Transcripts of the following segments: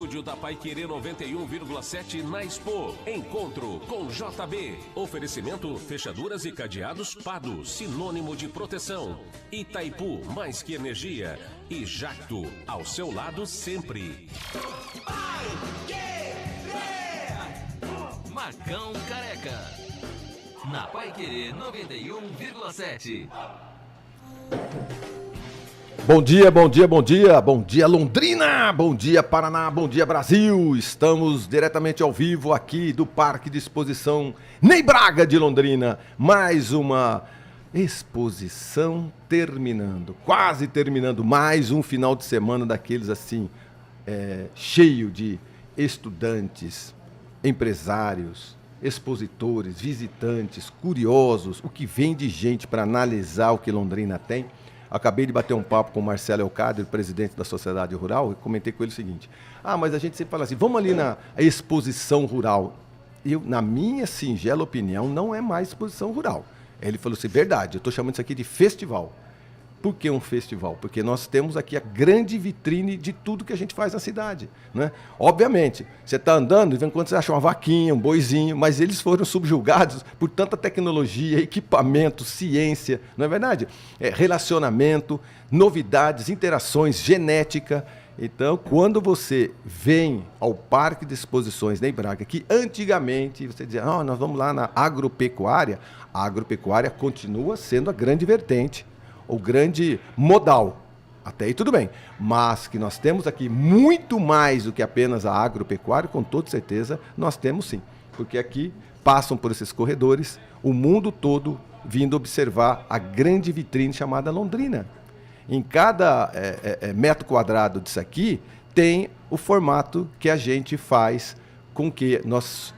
estúdio da Paiquerê 91,7 na Expo. Encontro com JB. Oferecimento fechaduras e cadeados Pado, sinônimo de proteção. Itaipu, mais que energia. E Jacto, ao seu lado sempre. Marcão Careca. Na Paiquerê 91,7. Bom dia, bom dia, bom dia, bom dia Londrina, bom dia Paraná, bom dia Brasil. Estamos diretamente ao vivo aqui do Parque de Exposição Ney Braga de Londrina. Mais uma exposição terminando, quase terminando, mais um final de semana daqueles assim, cheio de estudantes, empresários, expositores, visitantes, curiosos, o que vem de gente para analisar o que Londrina tem. Acabei de bater um papo com o Marcelo Elcader, presidente da Sociedade Rural, e comentei com ele o seguinte: mas a gente sempre fala assim, vamos ali na exposição rural. Eu, na minha singela opinião, não é mais exposição rural. Ele falou assim, verdade, eu estou chamando isso aqui de festival. Por que um festival? Porque nós temos aqui a grande vitrine de tudo que a gente faz na cidade, né? Obviamente, você está andando e vem quando você acha uma vaquinha, um boizinho, mas eles foram subjugados por tanta tecnologia, equipamento, ciência, não é verdade? Relacionamento, novidades, interações, genética. Então, quando você vem ao Parque de Exposições Ney Braga, que antigamente você dizia, nós vamos lá na agropecuária, a agropecuária continua sendo a grande vertente, o grande modal, até aí tudo bem, mas que nós temos aqui muito mais do que apenas a agropecuária, com toda certeza nós temos sim, porque aqui passam por esses corredores o mundo todo vindo observar a grande vitrine chamada Londrina. Em cada metro quadrado disso aqui tem o formato que a gente faz com que nós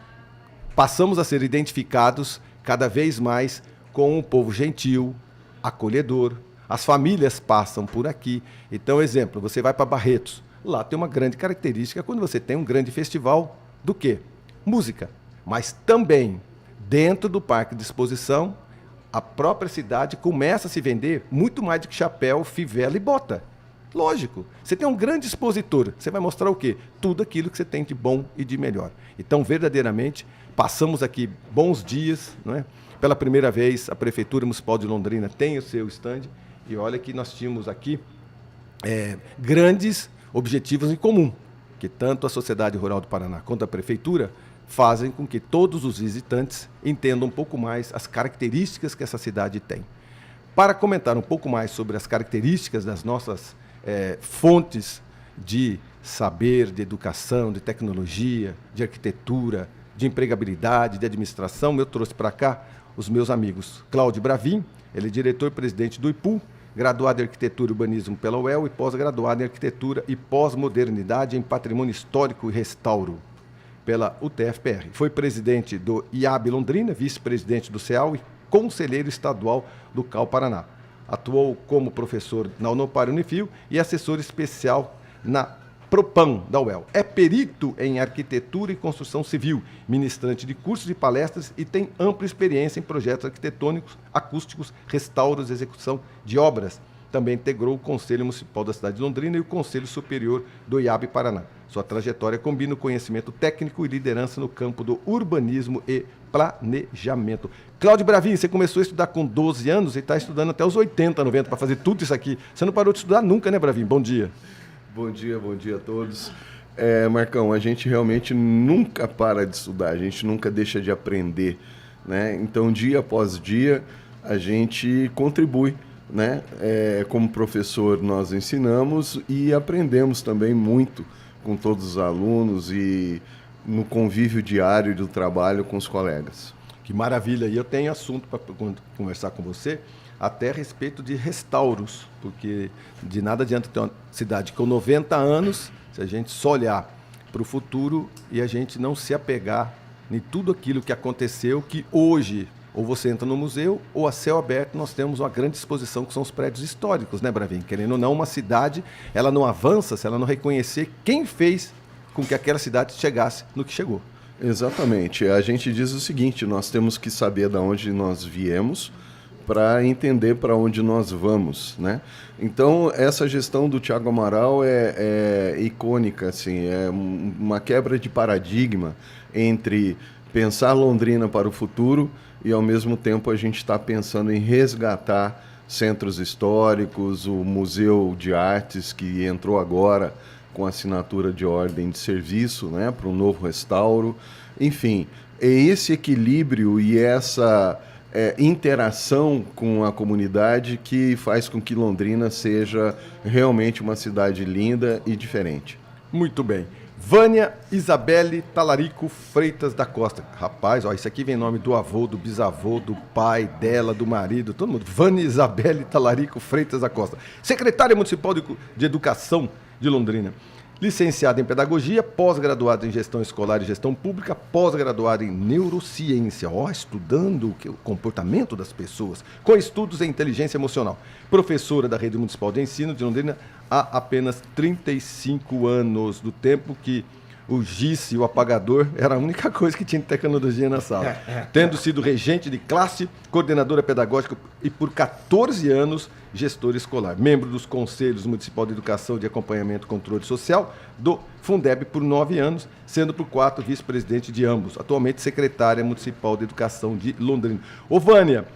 passamos a ser identificados cada vez mais com um povo gentil, acolhedor, as famílias passam por aqui. Então, exemplo, você vai para Barretos, lá tem uma grande característica quando você tem um grande festival do quê? Música. Mas também, dentro do Parque de Exposição, a própria cidade começa a se vender muito mais do que chapéu, fivela e bota. Lógico, você tem um grande expositor, você vai mostrar o quê? Tudo aquilo que você tem de bom e de melhor. Então, verdadeiramente, passamos aqui bons dias, não é? Pela primeira vez, a Prefeitura Municipal de Londrina tem o seu stand e olha que nós tínhamos aqui grandes objetivos em comum, que tanto a Sociedade Rural do Paraná quanto a Prefeitura fazem com que todos os visitantes entendam um pouco mais as características que essa cidade tem. Para comentar um pouco mais sobre as características das nossas fontes de saber, de educação, de tecnologia, de arquitetura, de empregabilidade, de administração, eu trouxe para cá os meus amigos Cláudio Bravin, ele é diretor-presidente do IPU, graduado em Arquitetura e Urbanismo pela UEL e pós-graduado em Arquitetura e Pós-Modernidade em Patrimônio Histórico e Restauro pela UTFPR. Foi presidente do IAB Londrina, vice-presidente do CEAL e conselheiro estadual do CAL Paraná. Atuou como professor na Unopar Unifil e assessor especial na Propan, da UEL. É perito em arquitetura e construção civil, ministrante de cursos e palestras e tem ampla experiência em projetos arquitetônicos, acústicos, restauros e execução de obras. Também integrou o Conselho Municipal da cidade de Londrina e o Conselho Superior do IAB Paraná. Sua trajetória combina o conhecimento técnico e liderança no campo do urbanismo e planejamento. Cláudio Bravin, você começou a estudar com 12 anos e está estudando até os 80, 90 para fazer tudo isso aqui. Você não parou de estudar nunca, né, Bravin? Bom dia. Bom dia a todos. Marcão, a gente realmente nunca para de estudar, a gente nunca deixa de aprender, né? Então, dia após dia, a gente contribui, né? Como professor, nós ensinamos e aprendemos também muito com todos os alunos e no convívio diário do trabalho com os colegas. Que maravilha! E eu tenho assunto para conversar com você, até a respeito de restauros, porque de nada adianta ter uma cidade com 90 anos, se a gente só olhar para o futuro e a gente não se apegar em tudo aquilo que aconteceu, que hoje, ou você entra no museu, ou a céu aberto, nós temos uma grande exposição, que são os prédios históricos, né, Bravin? Querendo ou não, uma cidade, ela não avança se ela não reconhecer quem fez com que aquela cidade chegasse no que chegou. Exatamente. A gente diz o seguinte, nós temos que saber de onde nós viemos, para entender para onde nós vamos, né? Então, essa gestão do Thiago Amaral é icônica, assim, é uma quebra de paradigma entre pensar Londrina para o futuro e, ao mesmo tempo, a gente está pensando em resgatar centros históricos, o Museu de Artes, que entrou agora com assinatura de ordem de serviço, né, para um novo restauro. Enfim, é esse equilíbrio e essa interação com a comunidade que faz com que Londrina seja realmente uma cidade linda e diferente. Muito bem. Vânia Isabelle Talarico Freitas da Costa. Rapaz, ó, isso aqui vem nome do avô, do bisavô, do pai, dela, do marido, todo mundo. Vânia Isabelle Talarico Freitas da Costa. Secretária Municipal de Educação de Londrina. Licenciada em Pedagogia, pós-graduada em Gestão Escolar e Gestão Pública, pós-graduada em Neurociência, estudando o comportamento das pessoas, com estudos em Inteligência Emocional. Professora da Rede Municipal de Ensino de Londrina há apenas 35 anos, do tempo que o giz e o apagador era a única coisa que tinha de tecnologia na sala. Tendo sido regente de classe, coordenadora pedagógica e por 14 anos gestora escolar. Membro dos Conselhos Municipal de Educação de Acompanhamento e Controle Social do Fundeb por 9 anos, sendo por 4 vice-presidente de ambos. Atualmente secretária municipal de Educação de Londrina. Ô Vânia,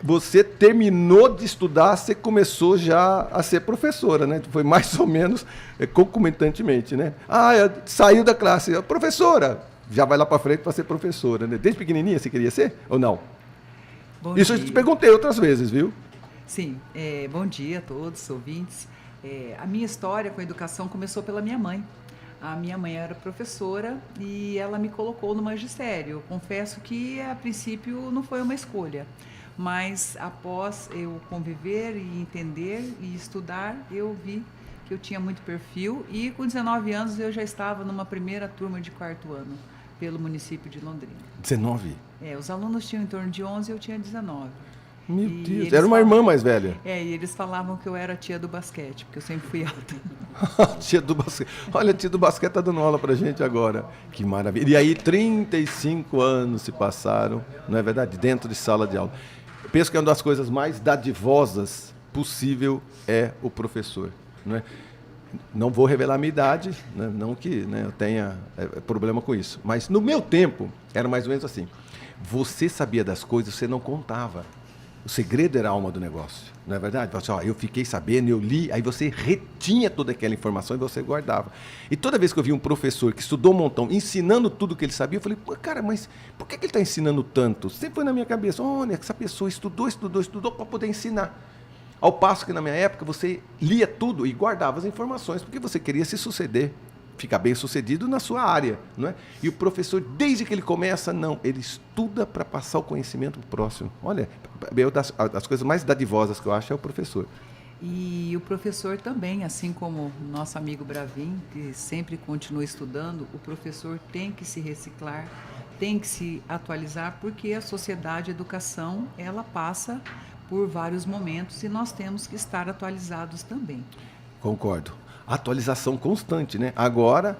você terminou de estudar, você começou já a ser professora, né? Foi mais ou menos concomitantemente, né? Saiu da classe, professora, já vai lá para frente para ser professora, né? Desde pequenininha você queria ser ou não? Bom Isso dia. eu te perguntei outras vezes, viu? Sim, bom dia a todos, ouvintes. A minha história com a educação começou pela minha mãe. A minha mãe era professora e ela me colocou no magistério. Eu confesso que, a princípio, não foi uma escolha. Mas após eu conviver e entender e estudar, eu vi que eu tinha muito perfil e com 19 anos eu já estava numa primeira turma de 4º ano pelo município de Londrina. 19? Os alunos tinham em torno de 11 e eu tinha 19. Meu E Deus, eles era uma irmã falavam- mais velha. E eles falavam que eu era a tia do basquete, porque eu sempre fui alta. Tia do basquete. Olha, a tia do basquete tá dando aula pra gente agora. Que maravilha. E aí 35 anos se passaram, não é verdade? Dentro de sala de aula. Eu penso que uma das coisas mais dadivosas possível é o professor, não é? Não vou revelar a minha idade, né? Não que, né, eu tenha problema com isso. Mas no meu tempo, era mais ou menos assim. Você sabia das coisas, você não contava. O segredo era a alma do negócio, não é verdade? Você, eu fiquei sabendo, eu li, aí você retinha toda aquela informação e você guardava. E toda vez que eu vi um professor que estudou um montão, ensinando tudo que ele sabia, eu falei, cara, mas por que ele está ensinando tanto? Sempre foi na minha cabeça, olha, essa pessoa estudou para poder ensinar. Ao passo que na minha época você lia tudo e guardava as informações, porque você queria se suceder, ficar bem sucedido na sua área, não é? E o professor, desde que ele começa, ele estuda para passar o conhecimento para o próximo. Olha, das coisas mais dadivosas que eu acho é o professor. E o professor também, assim como o nosso amigo Bravin, que sempre continua estudando, o professor tem que se reciclar, tem que se atualizar, porque a sociedade, a educação, ela passa por vários momentos e nós temos que estar atualizados também. Concordo. Atualização constante, né? Agora,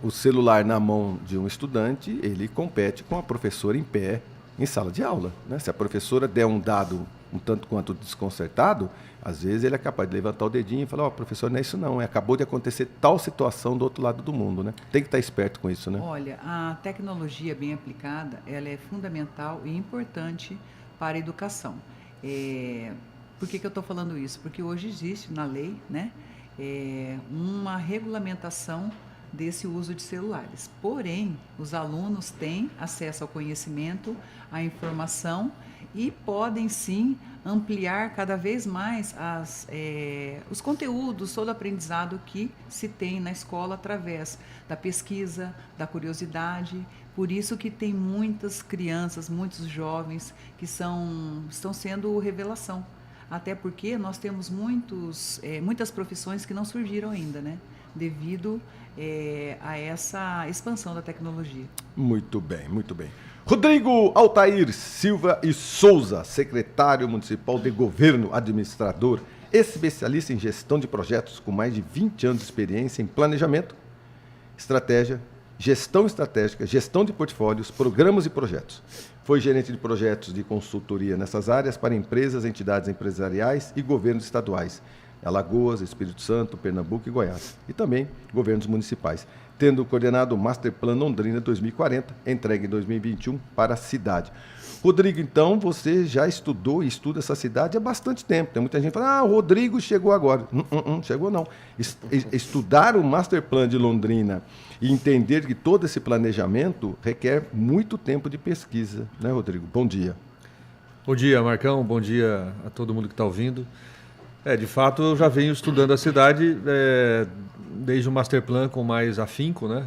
o celular na mão de um estudante, ele compete com a professora em pé em sala de aula, né? Se a professora der um dado um tanto quanto desconcertado, às vezes ele é capaz de levantar o dedinho e falar, professor, não é isso não, acabou de acontecer tal situação do outro lado do mundo, né? Tem que estar esperto com isso, né? Olha, a tecnologia bem aplicada, ela é fundamental e importante para a educação. Por que eu estou falando isso? Porque hoje existe na lei, né, uma regulamentação desse uso de celulares. Porém, os alunos têm acesso ao conhecimento, à informação e podem sim ampliar cada vez mais os conteúdos, todo o aprendizado que se tem na escola através da pesquisa, da curiosidade. Por isso que tem muitas crianças, muitos jovens que estão sendo revelação. Até porque nós temos muitas profissões que não surgiram ainda, né? Devido a essa expansão da tecnologia. Muito bem, muito bem. Rodrigo Altair Silva e Souza, secretário municipal de governo, administrador, especialista em gestão de projetos com mais de 20 anos de experiência em planejamento, estratégia, gestão estratégica, gestão de portfólios, programas e projetos. Foi gerente de projetos de consultoria nessas áreas para empresas, entidades empresariais e governos estaduais, Alagoas, Espírito Santo, Pernambuco e Goiás, e também governos municipais, tendo coordenado o Master Plan Londrina 2040, entregue em 2021 para a cidade. Rodrigo, então, você já estudou e estuda essa cidade há bastante tempo. Tem muita gente falando, o Rodrigo chegou agora. Chegou não. Estudar o Master Plan de Londrina e entender que todo esse planejamento requer muito tempo de pesquisa, né, Rodrigo? Bom dia. Bom dia, Marcão. Bom dia a todo mundo que está ouvindo. De fato, eu já venho estudando a cidade desde o Master Plan com mais afinco, né?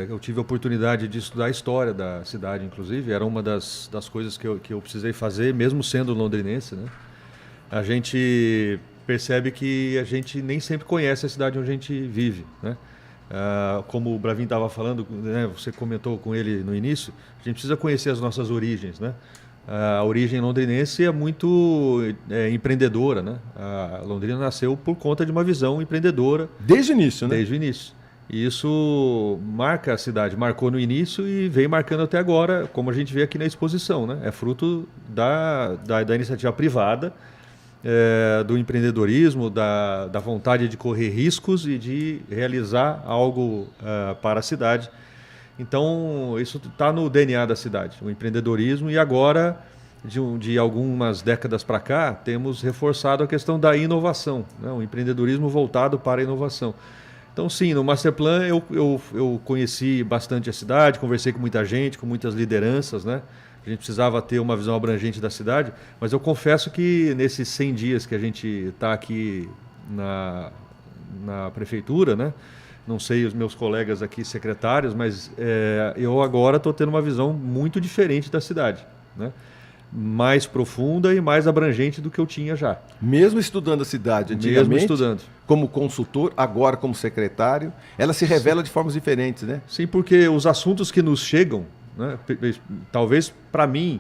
Eu tive a oportunidade de estudar a história da cidade, inclusive. Era uma das coisas que eu precisei fazer, mesmo sendo londrinense, né? A gente percebe que a gente nem sempre conhece a cidade onde a gente vive, né? Como o Bravin estava falando, né? Você comentou com ele no início, a gente precisa conhecer as nossas origens, né? A origem londrinense é muito empreendedora, né? A Londrina nasceu por conta de uma visão empreendedora. Desde o início, né? Desde o início. E isso marca a cidade, marcou no início e vem marcando até agora, como a gente vê aqui na exposição, né? É fruto da iniciativa privada, do empreendedorismo, da vontade de correr riscos e de realizar algo para a cidade. Então, isso está no DNA da cidade, o empreendedorismo, e agora, de algumas décadas para cá, temos reforçado a questão da inovação, né? O empreendedorismo voltado para a inovação. Então, sim, no Master Plan eu conheci bastante a cidade, conversei com muita gente, com muitas lideranças, né? A gente precisava ter uma visão abrangente da cidade, mas eu confesso que nesses 100 dias que a gente está aqui na prefeitura, né? Não sei os meus colegas aqui secretários, mas eu agora estou tendo uma visão muito diferente da cidade, né? Mais profunda e mais abrangente do que eu tinha já. Mesmo estudando a cidade antigamente, mesmo estudando, como consultor, agora como secretário, ela se revela de formas diferentes, né? Sim, porque os assuntos que nos chegam, né, talvez para mim,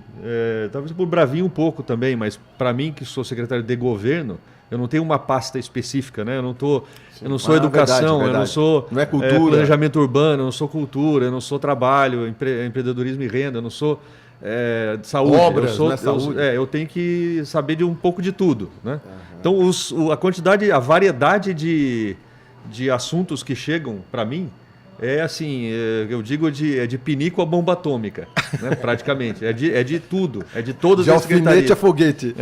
talvez para o Bravinho um pouco também, mas para mim que sou secretário de governo, eu não tenho uma pasta específica, né? Eu não sou educação, verdade. Eu não sou não é cultura. Planejamento urbano, eu não sou cultura, eu não sou trabalho, empreendedorismo e renda, eu não sou saúde. Obras, saúde. Eu tenho que saber de um pouco de tudo, né? Então, a quantidade, a variedade de assuntos que chegam para mim é assim, eu digo de pinico a bomba atômica, né? Praticamente. É de tudo, é de todas as secretarias. De alfinete a foguete.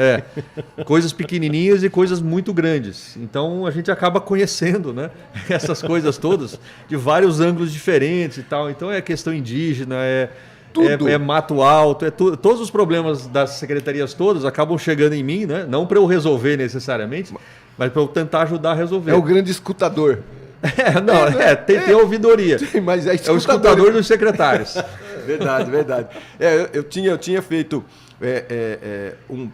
Coisas pequenininhas e coisas muito grandes. Então a gente acaba conhecendo, né? Essas coisas todas de vários ângulos diferentes e tal. Então é questão indígena, é mato alto, todos os problemas das secretarias todas acabam chegando em mim, né? Não para eu resolver necessariamente, mas para eu tentar ajudar a resolver. É o grande escutador. Tem ouvidoria. Mas é o escutador dos secretários. Verdade. Eu tinha feito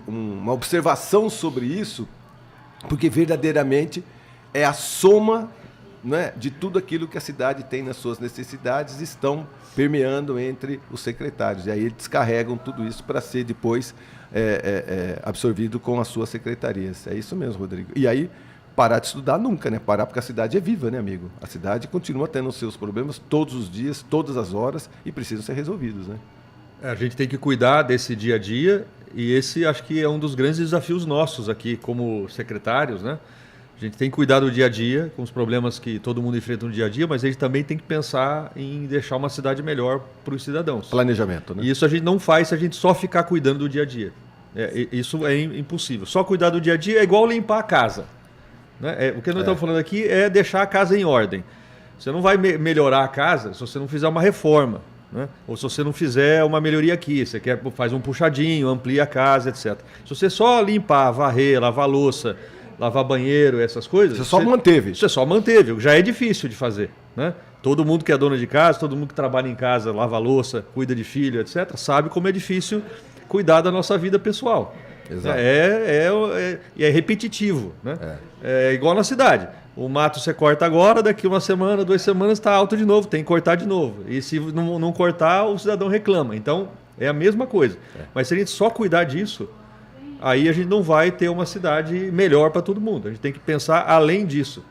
uma observação sobre isso, porque verdadeiramente é a soma, né, de tudo aquilo que a cidade tem nas suas necessidades, estão permeando entre os secretários. E aí eles descarregam tudo isso para ser depois absorvido com as suas secretarias. É isso mesmo, Rodrigo. E aí, parar de estudar nunca, né? Parar porque a cidade é viva, né, amigo? A cidade continua tendo os seus problemas todos os dias, todas as horas, e precisam ser resolvidos, né? A gente tem que cuidar desse dia a dia, e esse acho que é um dos grandes desafios nossos aqui como secretários, né? A gente tem que cuidar do dia a dia, com os problemas que todo mundo enfrenta no dia a dia, mas a gente também tem que pensar em deixar uma cidade melhor para os cidadãos. Planejamento, né? E isso a gente não faz se a gente só ficar cuidando do dia a dia. Isso é impossível. Só cuidar do dia a dia é igual limpar a casa. Né? O que nós estamos falando aqui é deixar a casa em ordem. Você não vai melhorar a casa se você não fizer uma reforma, né? Ou se você não fizer uma melhoria aqui. Você faz um puxadinho, amplia a casa, etc. Se você só limpar, varrer, lavar louça, lavar banheiro, essas coisas... Você só manteve. Você só manteve, já é difícil de fazer, né? Todo mundo que é dono de casa, todo mundo que trabalha em casa, lava louça, cuida de filho, etc., sabe como é difícil cuidar da nossa vida pessoal. Exato. É repetitivo, né? É igual na cidade. O mato você corta agora, daqui uma semana, 2 semanas está alto de novo, tem que cortar de novo. E se não cortar, o cidadão reclama. Então, é a mesma coisa. Mas se a gente só cuidar disso, aí a gente não vai ter uma cidade melhor para todo mundo. A gente tem que pensar além disso.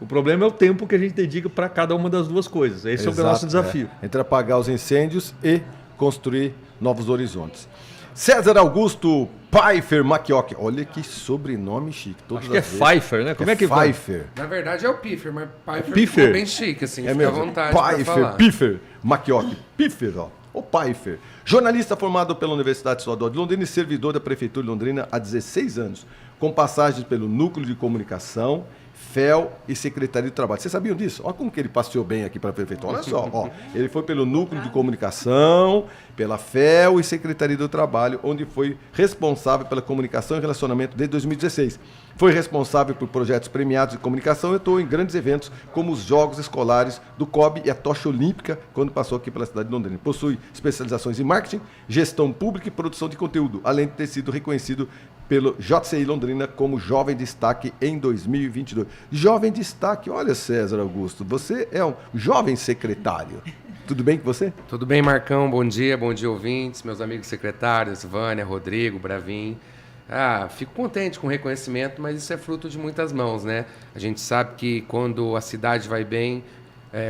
O problema é o tempo que a gente dedica para cada uma das duas coisas. Esse é o nosso desafio. Entre apagar os incêndios e construir novos horizontes. César Augusto Pfeiffer Macchiocchi. Olha que sobrenome chique. Acho que é Pfeiffer, né? Como é que Pfeiffer. Na verdade é o Piffer, mas Pfeiffer Piffer. ficou bem chique, assim, fica à vontade pra Pfeiffer, falar. Pfeiffer, Macchiocchi. Pfeiffer, ó. O Pfeiffer. Jornalista formado pela Universidade Estadual de Londrina e servidor da Prefeitura de Londrina há 16 anos, com passagens pelo Núcleo de Comunicação, FEL e Secretaria de Trabalho. Vocês sabiam disso? Olha como que ele passeou bem aqui para a Prefeitura. Olha só, ó. Ele foi pelo Núcleo de Comunicação, pela FEL e Secretaria do Trabalho, onde foi responsável pela comunicação e relacionamento desde 2016. Foi responsável por projetos premiados de comunicação e atuou em grandes eventos, como os Jogos Escolares do COB e a Tocha Olímpica, quando passou aqui pela cidade de Londrina. Possui especializações em marketing, gestão pública e produção de conteúdo, além de ter sido reconhecido pelo JCI Londrina como Jovem Destaque em 2022. Jovem Destaque, olha, César Augusto, você é um jovem secretário. Tudo bem com você? Tudo bem, Marcão? Bom dia ouvintes, meus amigos secretários, Vânia, Rodrigo, Bravin. Fico contente com o reconhecimento, mas isso é fruto de muitas mãos, né? A gente sabe que quando a cidade vai bem,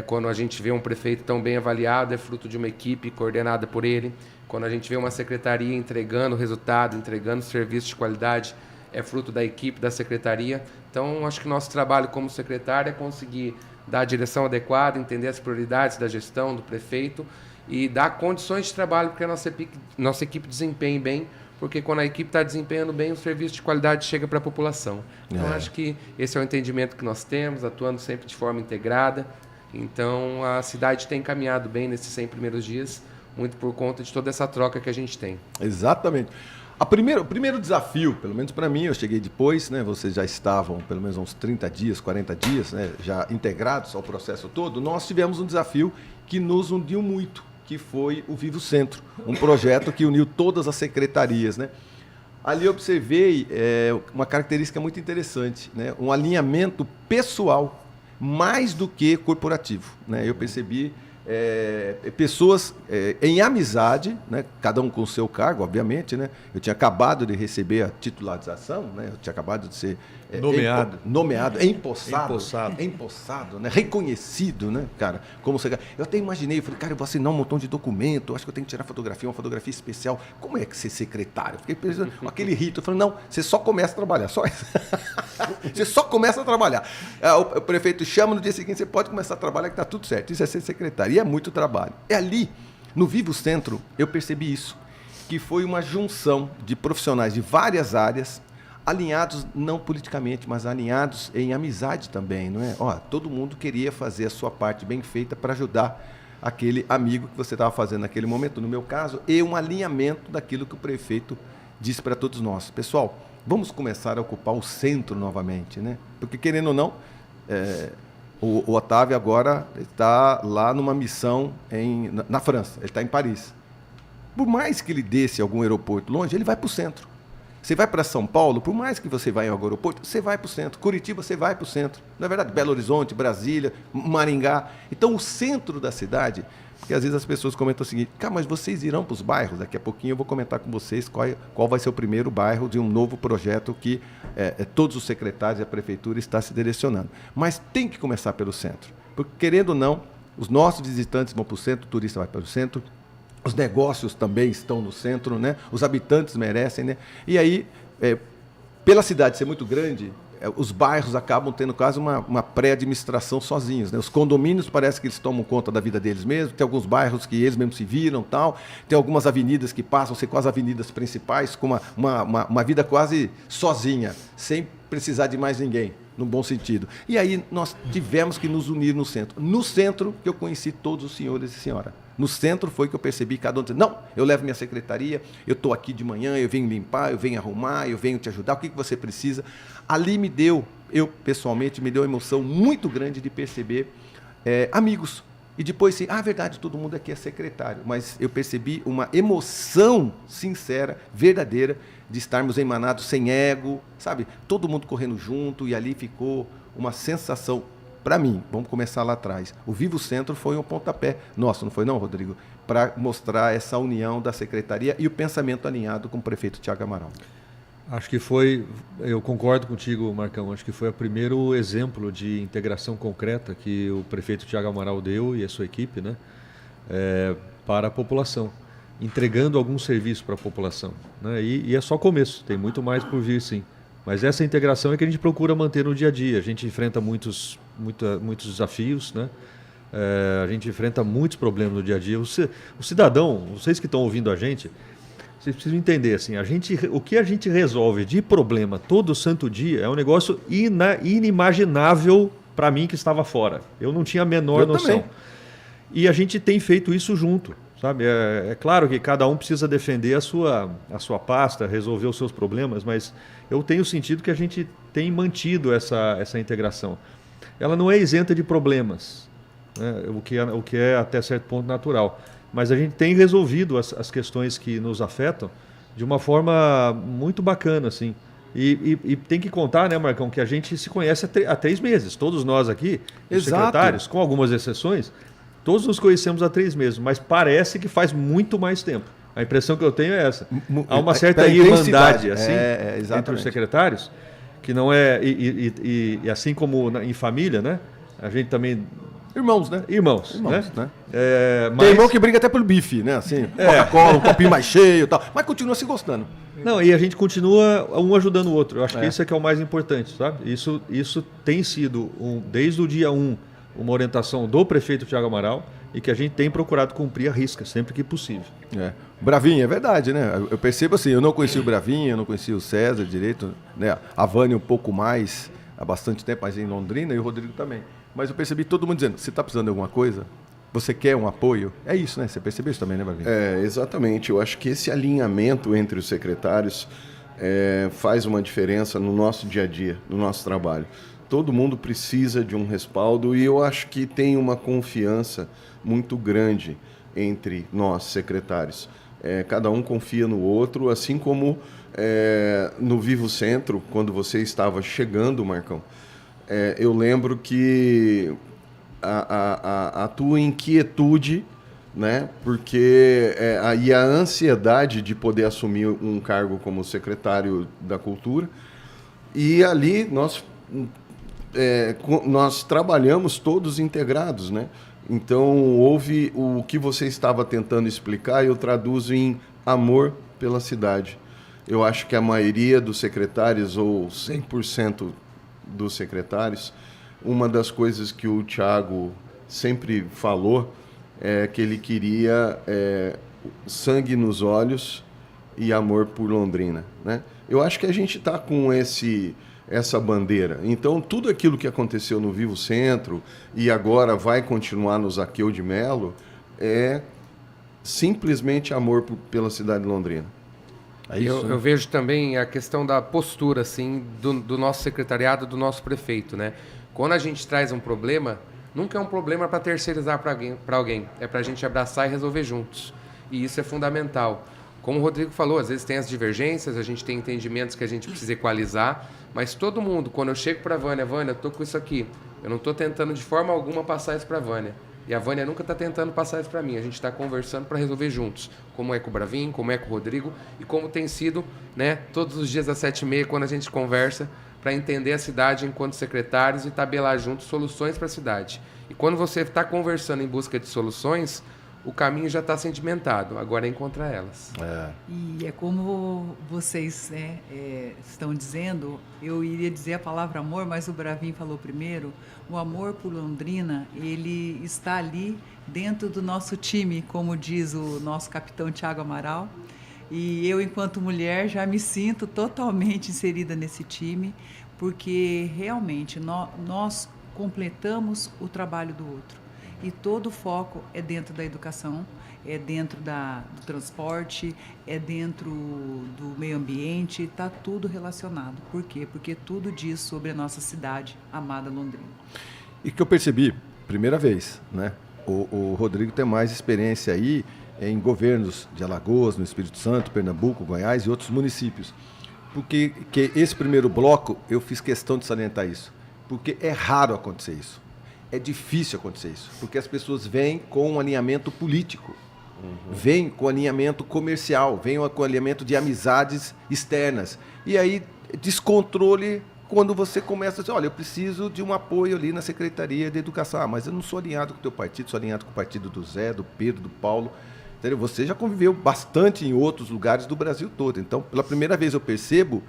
quando a gente vê um prefeito tão bem avaliado, é fruto de uma equipe coordenada por ele. Quando a gente vê uma secretaria entregando resultado, entregando serviço de qualidade, é fruto da equipe da secretaria. Então, acho que nosso trabalho como secretário é conseguir dar a direção adequada, entender as prioridades da gestão, do prefeito e dar condições de trabalho para que a nossa equipe desempenhe bem, porque quando a equipe está desempenhando bem, o serviço de qualidade chega para a população. Então, acho que esse é o entendimento que nós temos, atuando sempre de forma integrada. Então, a cidade tem caminhado bem nesses 100 primeiros dias, muito por conta de toda essa troca que a gente tem. Exatamente. O primeiro desafio, pelo menos para mim, eu cheguei depois, né? Vocês já estavam pelo menos uns 30 dias, 40 dias, né? Já integrados ao processo todo. Nós tivemos um desafio que nos uniu muito, que foi o Vivo Centro, um projeto que uniu todas as secretarias, né? Ali eu observei uma característica muito interessante, né? Um alinhamento pessoal mais do que corporativo, né? Eu percebi pessoas em amizade, né? Cada um com o seu cargo, obviamente, né? Eu tinha acabado de receber a titularização, né? Eu tinha acabado de ser empossado, né? Reconhecido, né, cara? Como você... Eu até imaginei, eu falei, cara, eu vou assinar um montão de documento, acho que eu tenho que tirar fotografia, uma fotografia especial. Como é que ser secretário? Fiquei pensando, aquele rito. Eu falei, não, você só começa a trabalhar, só isso. Você só começa a trabalhar. O prefeito chama no dia seguinte, você pode começar a trabalhar que está tudo certo. Isso é ser secretário. E é muito trabalho. É ali, no Vivo Centro, eu percebi isso, que foi uma junção de profissionais de várias áreas, alinhados não politicamente, mas alinhados em amizade também, não é? Todo mundo queria fazer a sua parte bem feita para ajudar aquele amigo que você estava fazendo naquele momento, no meu caso, e um alinhamento daquilo que o prefeito disse para todos nós. Pessoal, vamos começar a ocupar o centro novamente, né? Porque, querendo ou não, o Otávio agora está lá numa missão na França, ele está em Paris. Por mais que ele desce algum aeroporto longe, ele vai para o centro. Você vai para São Paulo, por mais que você vá em algum aeroporto, você vai para o centro. Curitiba, você vai para o centro. Na verdade, Belo Horizonte, Brasília, Maringá. Então, o centro da cidade, porque às vezes as pessoas comentam o seguinte, cara, mas vocês irão para os bairros? Daqui a pouquinho eu vou comentar com vocês qual vai ser o primeiro bairro de um novo projeto que todos os secretários e a prefeitura estão se direcionando. Mas tem que começar pelo centro. Porque, querendo ou não, os nossos visitantes vão para o centro, o turista vai para o centro, os negócios também estão no centro, né? Os habitantes merecem, né? E aí, pela cidade ser muito grande, os bairros acabam tendo quase uma pré-administração sozinhos, né? Os condomínios parece que eles tomam conta da vida deles mesmos, tem alguns bairros que eles mesmos se viram, tal, tem algumas avenidas que passam a ser quase avenidas principais, com uma vida quase sozinha, sem precisar de mais ninguém, no bom sentido. E aí nós tivemos que nos unir no centro. No centro que eu conheci todos os senhores e senhoras. No centro foi que eu percebi cada um dizendo, não, eu levo minha secretaria, eu estou aqui de manhã, eu venho limpar, eu venho arrumar, eu venho te ajudar, o que você precisa? Ali pessoalmente, me deu uma emoção muito grande de perceber amigos. E depois, sim, verdade, todo mundo aqui é secretário, mas eu percebi uma emoção sincera, verdadeira, de estarmos emanados sem ego, sabe? Todo mundo correndo junto, e ali ficou uma sensação. Para mim, vamos começar lá atrás. O Vivo Centro foi um pontapé nosso, não foi não, Rodrigo? Para mostrar essa união da secretaria e o pensamento alinhado com o prefeito Thiago Amaral. Acho que eu concordo contigo, Marcão, acho que foi o primeiro exemplo de integração concreta que o prefeito Thiago Amaral deu e a sua equipe, né, para a população. entregando algum serviço para a população, né? E é só começo, tem muito mais por vir, sim. Mas essa integração é que a gente procura manter no dia a dia. A gente enfrenta muitos desafios, né? A gente enfrenta muitos problemas no dia a dia. O cidadão, vocês que estão ouvindo a gente, vocês precisam entender assim, o que a gente resolve de problema todo santo dia é um negócio inimaginável para mim que estava fora. Eu não tinha a menor noção. Também. E a gente tem feito isso junto. Sabe? É claro que cada um precisa defender a sua pasta, resolver os seus problemas, mas eu tenho sentido que a gente tem mantido essa integração. Ela não é isenta de problemas, né? o que é até certo ponto natural, mas a gente tem resolvido as questões que nos afetam de uma forma muito bacana, assim. E tem que contar, né, Marcão, que a gente se conhece há 3 meses, todos nós aqui, os secretários, com algumas exceções. Todos nos conhecemos há 3 meses, mas parece que faz muito mais tempo. A impressão que eu tenho é essa. Há uma certa irmandade assim, entre os secretários, que não é... E assim como em família, né? A gente também... Irmãos, né? Irmãos, né? Mas... Tem irmão que briga até pelo bife, né? Assim, Coca-Cola, um copinho mais cheio e tal. Mas continua se gostando. Não, e a gente continua um ajudando o outro. Eu acho que isso é que é o mais importante, sabe? Isso tem sido, desde o dia 1, uma orientação do prefeito Thiago Amaral e que a gente tem procurado cumprir à risca, sempre que possível. Bravinho, é verdade, né? Eu percebo assim, eu não conheci o Bravinho, eu não conheci o César direito, né? A Vânia um pouco mais, há bastante tempo, mas em Londrina, e o Rodrigo também. Mas eu percebi todo mundo dizendo, você está precisando de alguma coisa? Você quer um apoio? É isso, né? Você percebeu isso também, né, Bravinho? Exatamente. Eu acho que esse alinhamento entre os secretários faz uma diferença no nosso dia a dia, no nosso trabalho. Todo mundo precisa de um respaldo e eu acho que tem uma confiança muito grande entre nós, secretários. Cada um confia no outro, assim como no Vivo Centro, quando você estava chegando, Marcão, eu lembro que a tua inquietude, né, porque e a ansiedade de poder assumir um cargo como secretário da Cultura, e ali nós trabalhamos todos integrados, né? Então, houve o que você estava tentando explicar, eu traduzo em amor pela cidade. Eu acho que a maioria dos secretários, ou 100% dos secretários, uma das coisas que o Thiago sempre falou é que ele queria sangue nos olhos e amor por Londrina, né? Eu acho que a gente está com essa bandeira. Então, tudo aquilo que aconteceu no Vivo Centro e agora vai continuar no Zaqueu de Melo é simplesmente amor pela cidade de Londrina. Eu vejo também a questão da postura assim, do nosso secretariado, do nosso prefeito, né? Quando a gente traz um problema, nunca é um problema para terceirizar para alguém. É para a gente abraçar e resolver juntos. E isso é fundamental. Como o Rodrigo falou, às vezes tem as divergências, a gente tem entendimentos que a gente precisa equalizar, mas todo mundo, quando eu chego para a Vânia, eu estou com isso aqui, eu não estou tentando de forma alguma passar isso para a Vânia. E a Vânia nunca está tentando passar isso para mim, a gente está conversando para resolver juntos, como é com o Bravinho, como é com o Rodrigo, e como tem sido, né, todos os dias às 7h30, quando a gente conversa, para entender a cidade enquanto secretários e tabelar juntos soluções para a cidade. E quando você está conversando em busca de soluções, o caminho já está sedimentado, agora é encontrar elas. E é como vocês estão dizendo, eu iria dizer a palavra amor, mas o Bravinho falou primeiro. O amor por Londrina, ele está ali dentro do nosso time, como diz o nosso capitão Thiago Amaral. E eu, enquanto mulher, já me sinto totalmente inserida nesse time, porque realmente nós completamos o trabalho do outro. E todo o foco é dentro da educação, é dentro do transporte, é dentro do meio ambiente, está tudo relacionado. Por quê? Porque tudo diz sobre a nossa cidade, amada Londrina. E que eu percebi, primeira vez, né? O Rodrigo tem mais experiência aí em governos de Alagoas, no Espírito Santo, Pernambuco, Goiás e outros municípios. Porque que esse primeiro bloco, eu fiz questão de salientar isso. Porque é raro acontecer isso. É difícil acontecer isso, porque as pessoas vêm com um alinhamento político, vêm com alinhamento comercial, vêm com alinhamento de amizades externas. E aí, descontrole quando você começa a dizer, olha, eu preciso de um apoio ali na Secretaria de Educação. Ah, mas eu não sou alinhado com o teu partido, sou alinhado com o partido do Zé, do Pedro, do Paulo. entendeu? Você já conviveu bastante em outros lugares do Brasil todo. Então, pela primeira vez eu percebo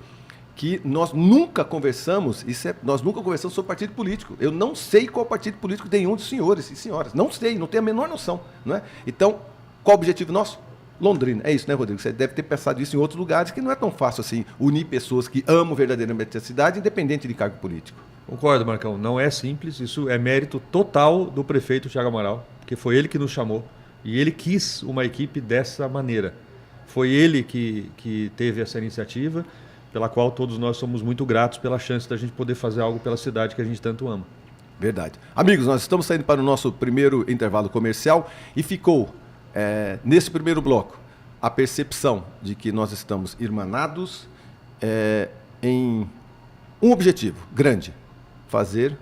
que nós nunca conversamos, nós nunca conversamos sobre partido político. Eu não sei qual partido político tem um dos senhores e senhoras. Não sei, não tenho a menor noção. Não é? Então, qual o objetivo nosso? Londrina. É isso, né, Rodrigo? Você deve ter pensado isso em outros lugares, que não é tão fácil assim unir pessoas que amam verdadeiramente a cidade, independente de cargo político. Concordo, Marcão. Não é simples. Isso é mérito total do prefeito Thiago Amaral, porque foi ele que nos chamou e ele quis uma equipe dessa maneira. Foi ele que teve essa iniciativa, pela qual todos nós somos muito gratos pela chance da gente poder fazer algo pela cidade que a gente tanto ama. Verdade. Amigos, nós estamos saindo para o nosso primeiro intervalo comercial e ficou, nesse primeiro bloco, a percepção de que nós estamos irmanados em um objetivo grande: fazer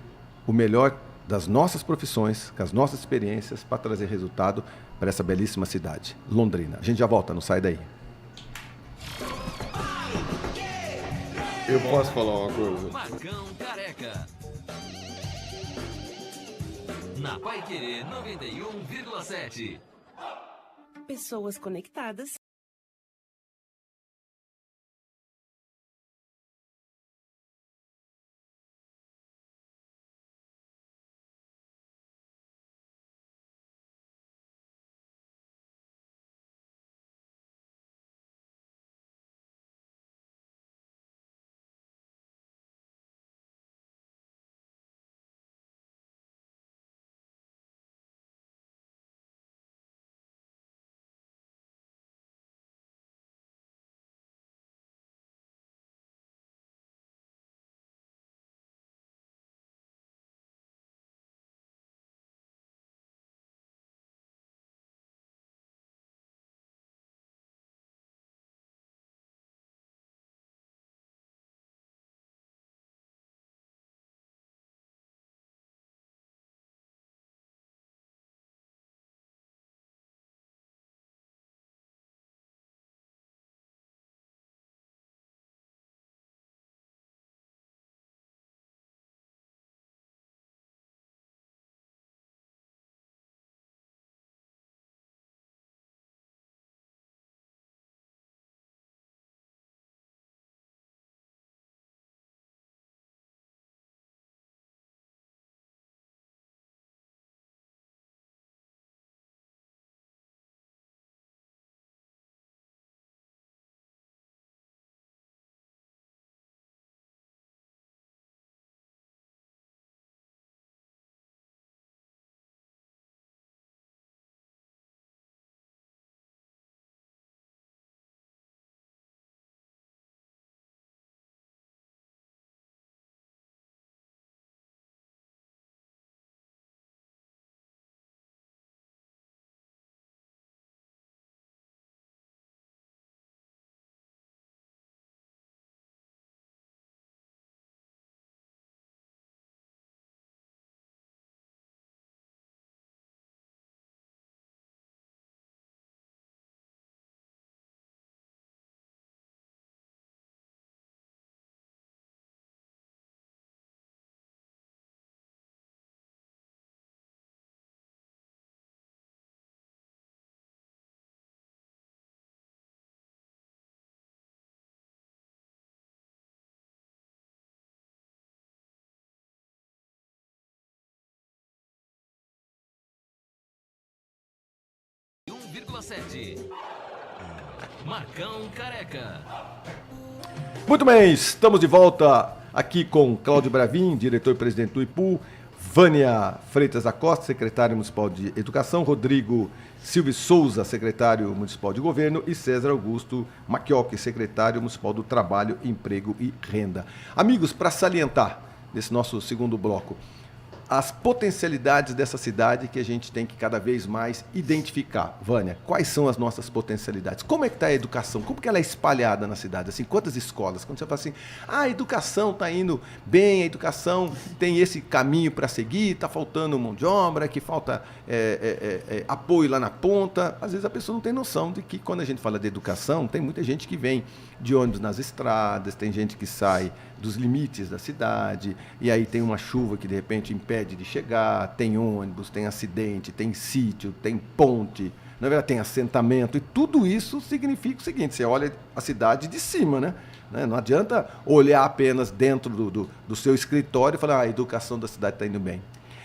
o melhor das nossas profissões, com as nossas experiências, para trazer resultado para essa belíssima cidade, Londrina. A gente já volta, não sai daí. Eu posso falar uma coisa? Marcão Careca. Na Paiquerê 91,7. Pessoas conectadas. Marcão Careca. Muito bem, estamos de volta aqui com Cláudio Bravin, diretor-presidente do IPU, Vânia Freitas da Costa, secretária municipal de Educação, Rodrigo Silvio Souza, secretário municipal de Governo, e César Augusto Macchiocchi, secretário municipal do Trabalho, Emprego e Renda. Amigos, para salientar nesse nosso segundo bloco, as potencialidades dessa cidade que a gente tem que cada vez mais identificar. Vânia, quais são as nossas potencialidades? Como é que está a educação? Como que ela é espalhada na cidade? Assim, quantas escolas? Quando você fala assim, a educação está indo bem, a educação tem esse caminho para seguir, está faltando mão de obra, que falta apoio lá na ponta. Às vezes a pessoa não tem noção de que quando a gente fala de educação, tem muita gente que vem de ônibus nas estradas, tem gente que sai dos limites da cidade, e aí tem uma chuva que de repente impede de chegar, tem ônibus, tem acidente, tem sítio, tem ponte, na verdade tem assentamento, e tudo isso significa o seguinte: você olha a cidade de cima, né? Não adianta olhar apenas dentro do seu escritório e falar: a educação da cidade está indo bem.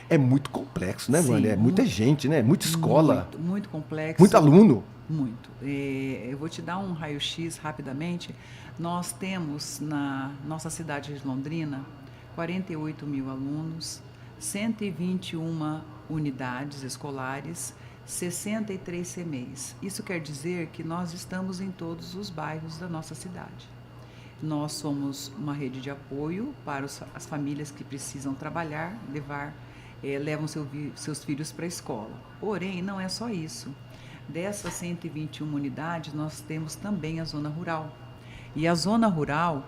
É muito complexo, né, Vânia? É muita gente, né? Muita escola. Muito complexo. Muito aluno. Muito. Eu vou te dar um raio-x rapidamente. Nós temos na nossa cidade de Londrina 48 mil alunos, 121 unidades escolares, 63 CMEIs. Isso quer dizer que nós estamos em todos os bairros da nossa cidade. Nós somos uma rede de apoio para as famílias que precisam trabalhar, levam seus filhos para a escola. Porém, não é só isso. Dessas 121 unidades, nós temos também a zona rural. E a zona rural,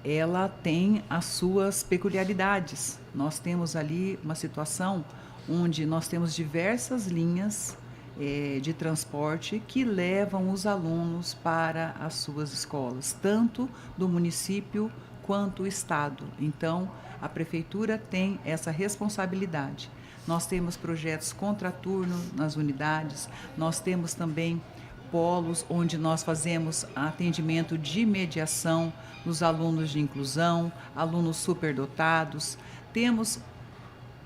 ela tem as suas peculiaridades. Nós temos ali uma situação onde nós temos diversas linhas de transporte que levam os alunos para as suas escolas, tanto do município quanto o estado. Então, a prefeitura tem essa responsabilidade. Nós temos projetos contraturno nas unidades, nós temos também polos onde nós fazemos atendimento de mediação nos alunos de inclusão, alunos superdotados. Temos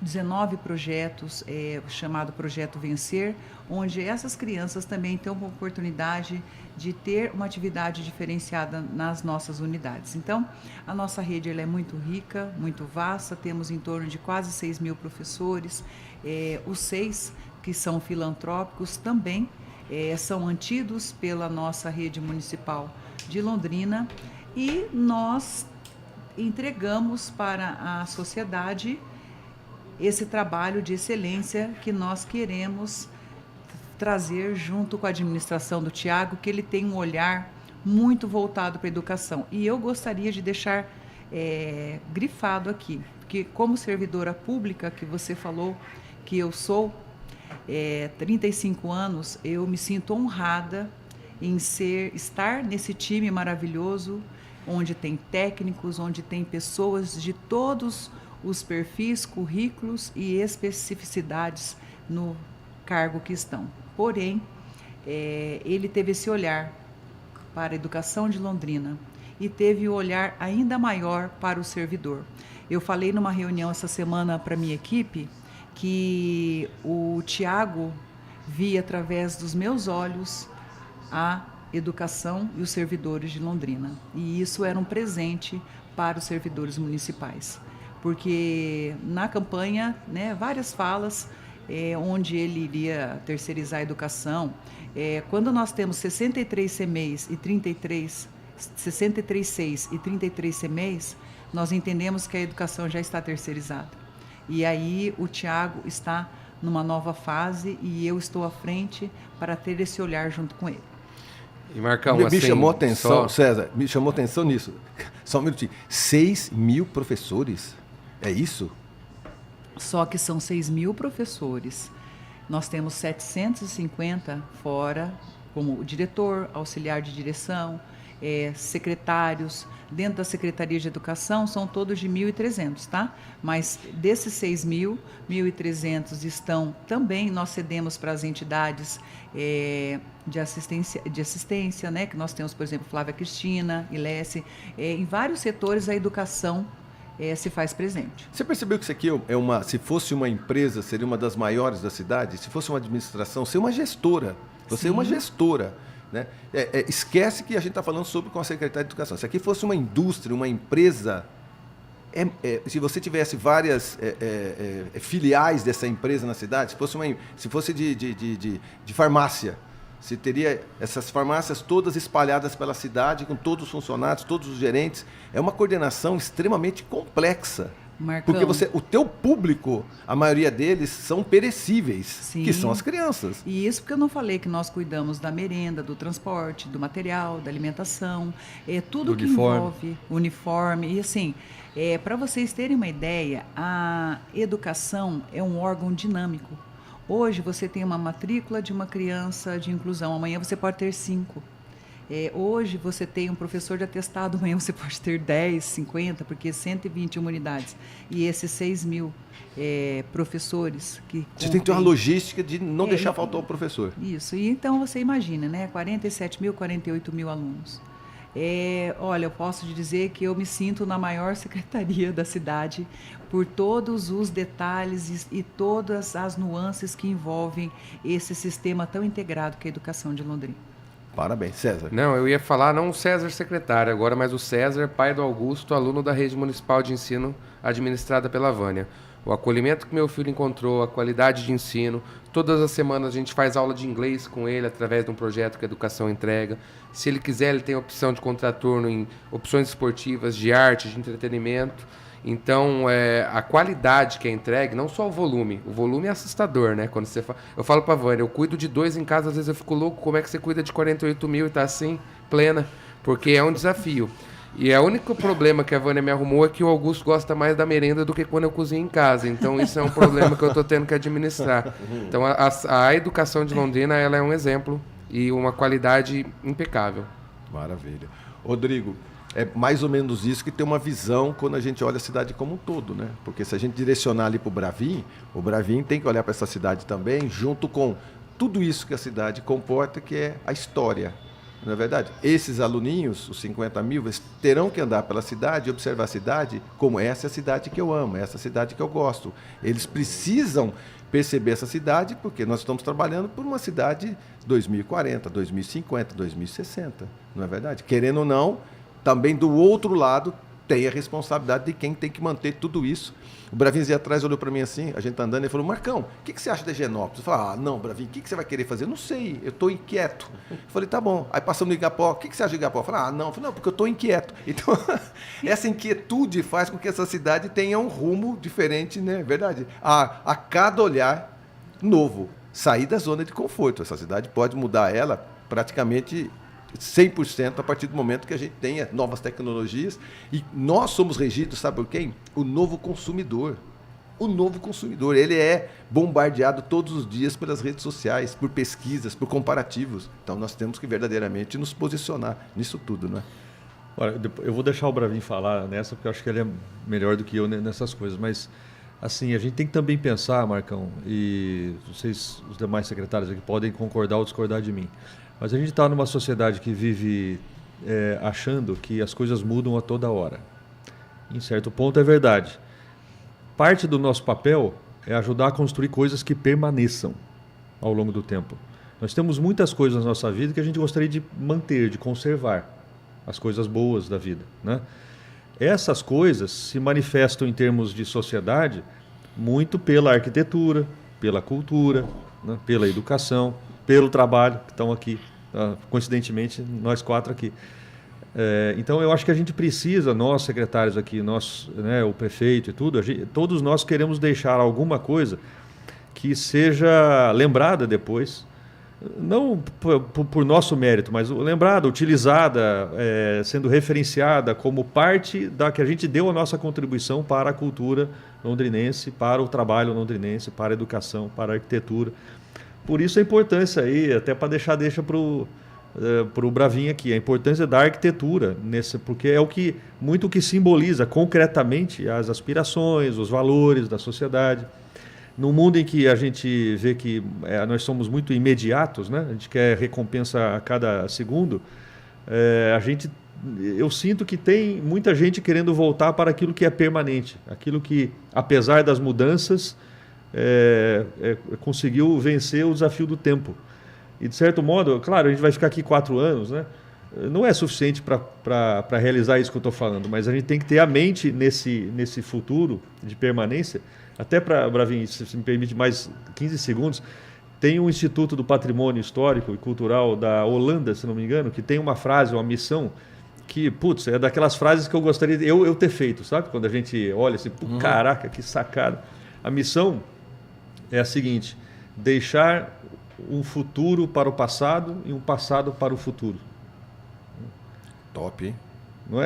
19 projetos, chamado Projeto Vencer, onde essas crianças também têm uma oportunidade de ter uma atividade diferenciada nas nossas unidades. Então, a nossa rede ela é muito rica, muito vasta, temos em torno de quase 6 mil professores. Os 6 que são filantrópicos também são mantidos pela nossa rede municipal de Londrina, e nós entregamos para a sociedade esse trabalho de excelência que nós queremos trazer junto com a administração do Tiago, que ele tem um olhar muito voltado para a educação. E eu gostaria de deixar grifado aqui, que como servidora pública, que você falou que eu sou, 35 anos, eu me sinto honrada em estar nesse time maravilhoso, onde tem técnicos, onde tem pessoas de todos os perfis, currículos e especificidades no cargo que estão. Porém, ele teve esse olhar para a educação de Londrina e teve o olhar ainda maior para o servidor. Eu falei numa reunião essa semana para a minha equipe que o Tiago via através dos meus olhos a educação e os servidores de Londrina. E isso era um presente para os servidores municipais. Porque na campanha, várias falas onde ele iria terceirizar a educação. Quando nós temos 63 CMEIs e 63 SEIs e 33 CMEIs, nós entendemos que a educação já está terceirizada. E aí o Tiago está numa nova fase e eu estou à frente para ter esse olhar junto com ele. E Marcão, me chamou atenção, César, me chamou atenção nisso. Só um minutinho. 6 mil professores? É isso? Só que são 6 mil professores. Nós temos 750 fora, como diretor, auxiliar de direção, secretários. Dentro da Secretaria de Educação são todos de 1.300, tá? Mas desses 6 mil, 1.300 estão também, nós cedemos para as entidades de assistência, né? Que nós temos, por exemplo, Flávia Cristina, Ilesse, em vários setores a educação se faz presente. Você percebeu que isso aqui se fosse uma empresa, seria uma das maiores da cidade? Se fosse uma administração, seria uma gestora. Você é uma gestora. Né? Esquece que a gente está falando sobre com a Secretaria de Educação. Se aqui fosse uma indústria, uma empresa, se você tivesse várias filiais dessa empresa na cidade, se fosse de farmácia, você teria essas farmácias todas espalhadas pela cidade, com todos os funcionários, todos os gerentes. É uma coordenação extremamente complexa. Marcão. Porque o teu público, a maioria deles são perecíveis, Sim. que são as crianças. E isso porque eu não falei que nós cuidamos da merenda, do transporte, do material, da alimentação, tudo que envolve uniforme. E assim, para vocês terem uma ideia, a educação é um órgão dinâmico. Hoje você tem uma matrícula de uma criança de inclusão, amanhã você pode ter 5. Hoje você tem um professor de atestado, amanhã você pode ter 10, 50, porque 121 unidades. E esses 6 mil professores que... Você tem que ter uma logística de não deixar faltar o professor. Isso, e então você imagina, né? 47 mil, 48 mil alunos. Olha, eu posso te dizer que eu me sinto na maior secretaria da cidade por todos os detalhes e todas as nuances que envolvem esse sistema tão integrado que é a educação de Londrina. Parabéns, César. Não, eu ia falar não o César secretário agora, mas o César, pai do Augusto, aluno da rede municipal de ensino administrada pela Vânia. O acolhimento que meu filho encontrou, a qualidade de ensino, todas as semanas a gente faz aula de inglês com ele através de um projeto que a Educação entrega. Se ele quiser, ele tem a opção de contraturno em opções esportivas, de arte, de entretenimento. Então, a qualidade que é entregue, não só o volume é assustador, né? Quando você eu falo pra Vânia, eu cuido de 2 em casa, às vezes eu fico louco, como é que você cuida de 48 mil e tá assim, plena? Porque é um desafio. E o único problema que a Vânia me arrumou é que o Augusto gosta mais da merenda do que quando eu cozinho em casa. Então, isso é um problema que eu tô tendo que administrar. Então, a educação de Londrina, ela é um exemplo e uma qualidade impecável. Maravilha. Rodrigo, é mais ou menos isso que tem uma visão quando a gente olha a cidade como um todo, né? Porque se a gente direcionar ali para o Bravin tem que olhar para essa cidade também, junto com tudo isso que a cidade comporta, que é a história. Não é verdade? Esses aluninhos, os 50 mil, eles terão que andar pela cidade e observar a cidade como essa é a cidade que eu amo, essa é a cidade que eu gosto. Eles precisam perceber essa cidade porque nós estamos trabalhando por uma cidade 2040, 2050, 2060. Não é verdade? Querendo ou não, também do outro lado tem a responsabilidade de quem tem que manter tudo isso. O Bravinzinho atrás olhou para mim assim, a gente tá andando, e falou, Marcão, o que você acha da Higienópolis? Eu falei, não, Bravinho, o que você vai querer fazer? Eu não sei, eu estou inquieto. Eu falei, tá bom. Aí passamos no Igapó, o que você acha de Igapó? Eu falei, não. Eu falei, não, porque eu estou inquieto. Então, essa inquietude faz com que essa cidade tenha um rumo diferente, né? Verdade? A cada olhar novo, sair da zona de conforto. Essa cidade pode mudar ela praticamente 100% a partir do momento que a gente tenha novas tecnologias. E nós somos regidos, sabe por quem? O novo consumidor. O novo consumidor, ele é bombardeado todos os dias pelas redes sociais, por pesquisas, por comparativos. Então nós temos que verdadeiramente nos posicionar nisso tudo, né? Olha, eu vou deixar o Bravin falar nessa, porque eu acho que ele é melhor do que eu nessas coisas, mas assim, a gente tem que também pensar, Marcão, e vocês, os demais secretários aqui, podem concordar ou discordar de mim. Mas a gente está numa sociedade que vive achando que as coisas mudam a toda hora. Em certo ponto é verdade. Parte do nosso papel é ajudar a construir coisas que permaneçam ao longo do tempo. Nós temos muitas coisas na nossa vida que a gente gostaria de manter, de conservar. As coisas boas da vida, né? Essas coisas se manifestam em termos de sociedade muito pela arquitetura, pela cultura, né? Pela educação, pelo trabalho, que estão aqui, coincidentemente, nós 4 aqui. Então, eu acho que a gente precisa, nós secretários aqui, nós, né, o prefeito e tudo, todos nós queremos deixar alguma coisa que seja lembrada depois, não por nosso mérito, mas lembrada, utilizada, sendo referenciada como parte da que a gente deu a nossa contribuição para a cultura londrinense, para o trabalho londrinense, para a educação, para a arquitetura. Por isso a importância aí, até para deixar para o Bravinho aqui, a importância da arquitetura, porque é muito o que simboliza concretamente as aspirações, os valores da sociedade. Num mundo em que a gente vê que nós somos muito imediatos, né? A gente quer recompensa a cada segundo, eu sinto que tem muita gente querendo voltar para aquilo que é permanente, aquilo que, apesar das mudanças, conseguiu vencer o desafio do tempo. E, de certo modo, claro, a gente vai ficar aqui 4 anos, né? Não é suficiente para realizar isso que eu estou falando, mas a gente tem que ter a mente nesse futuro de permanência. Até para, Bravinho, se me permite mais 15 segundos, tem um Instituto do Patrimônio Histórico e Cultural da Holanda, se não me engano, que tem uma frase, uma missão, que, putz, é daquelas frases que eu gostaria de eu ter feito, sabe? Quando a gente olha assim, caraca, que sacada. A missão é a seguinte: deixar um futuro para o passado e um passado para o futuro. Top, hein?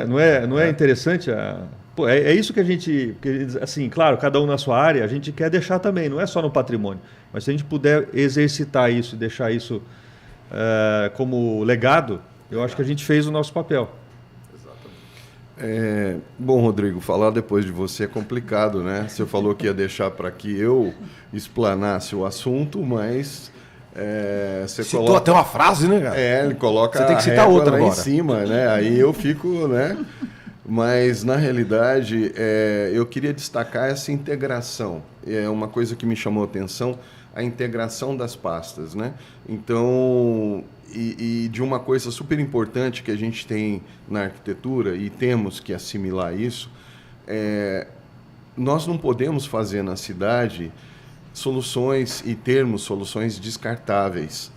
Não é interessante? É isso que a gente... Assim, claro, cada um na sua área, a gente quer deixar também, não é só no patrimônio. Mas se a gente puder exercitar isso e deixar isso como legado, Eu acho que a gente fez o nosso papel. Bom, Rodrigo, falar depois de você é complicado, né? Você falou que ia deixar para que eu explanasse o assunto, mas você Citou coloca... até uma frase, né, cara? Ele coloca Você tem que citar a régua outra lá agora. em cima, né? Aí eu fico, né? Mas, na realidade, eu queria destacar essa integração. É uma coisa que me chamou a atenção, a integração das pastas, né? Então, e de uma coisa super importante que a gente tem na arquitetura, e temos que assimilar isso, nós não podemos fazer na cidade soluções e termos soluções descartáveis.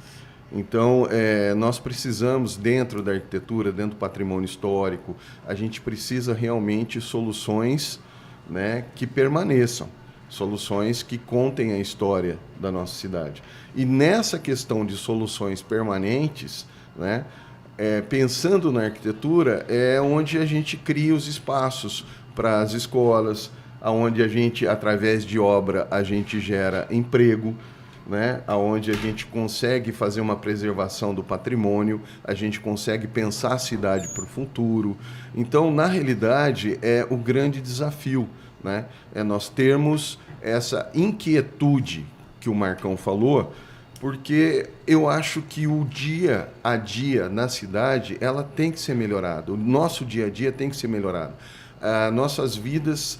Então, nós precisamos, dentro da arquitetura, dentro do patrimônio histórico, a gente precisa realmente soluções, né, que permaneçam, soluções que contem a história da nossa cidade. E nessa questão de soluções permanentes, né, pensando na arquitetura, é onde a gente cria os espaços para as escolas, onde a gente, através de obra, a gente gera emprego, né? Onde a gente consegue fazer uma preservação do patrimônio, a gente consegue pensar a cidade para o futuro. Então, na realidade, é o grande desafio, né? Nós termos essa inquietude que o Marcão falou, porque eu acho que o dia a dia na cidade ela tem que ser melhorado, o nosso dia a dia tem que ser melhorado. Nossas vidas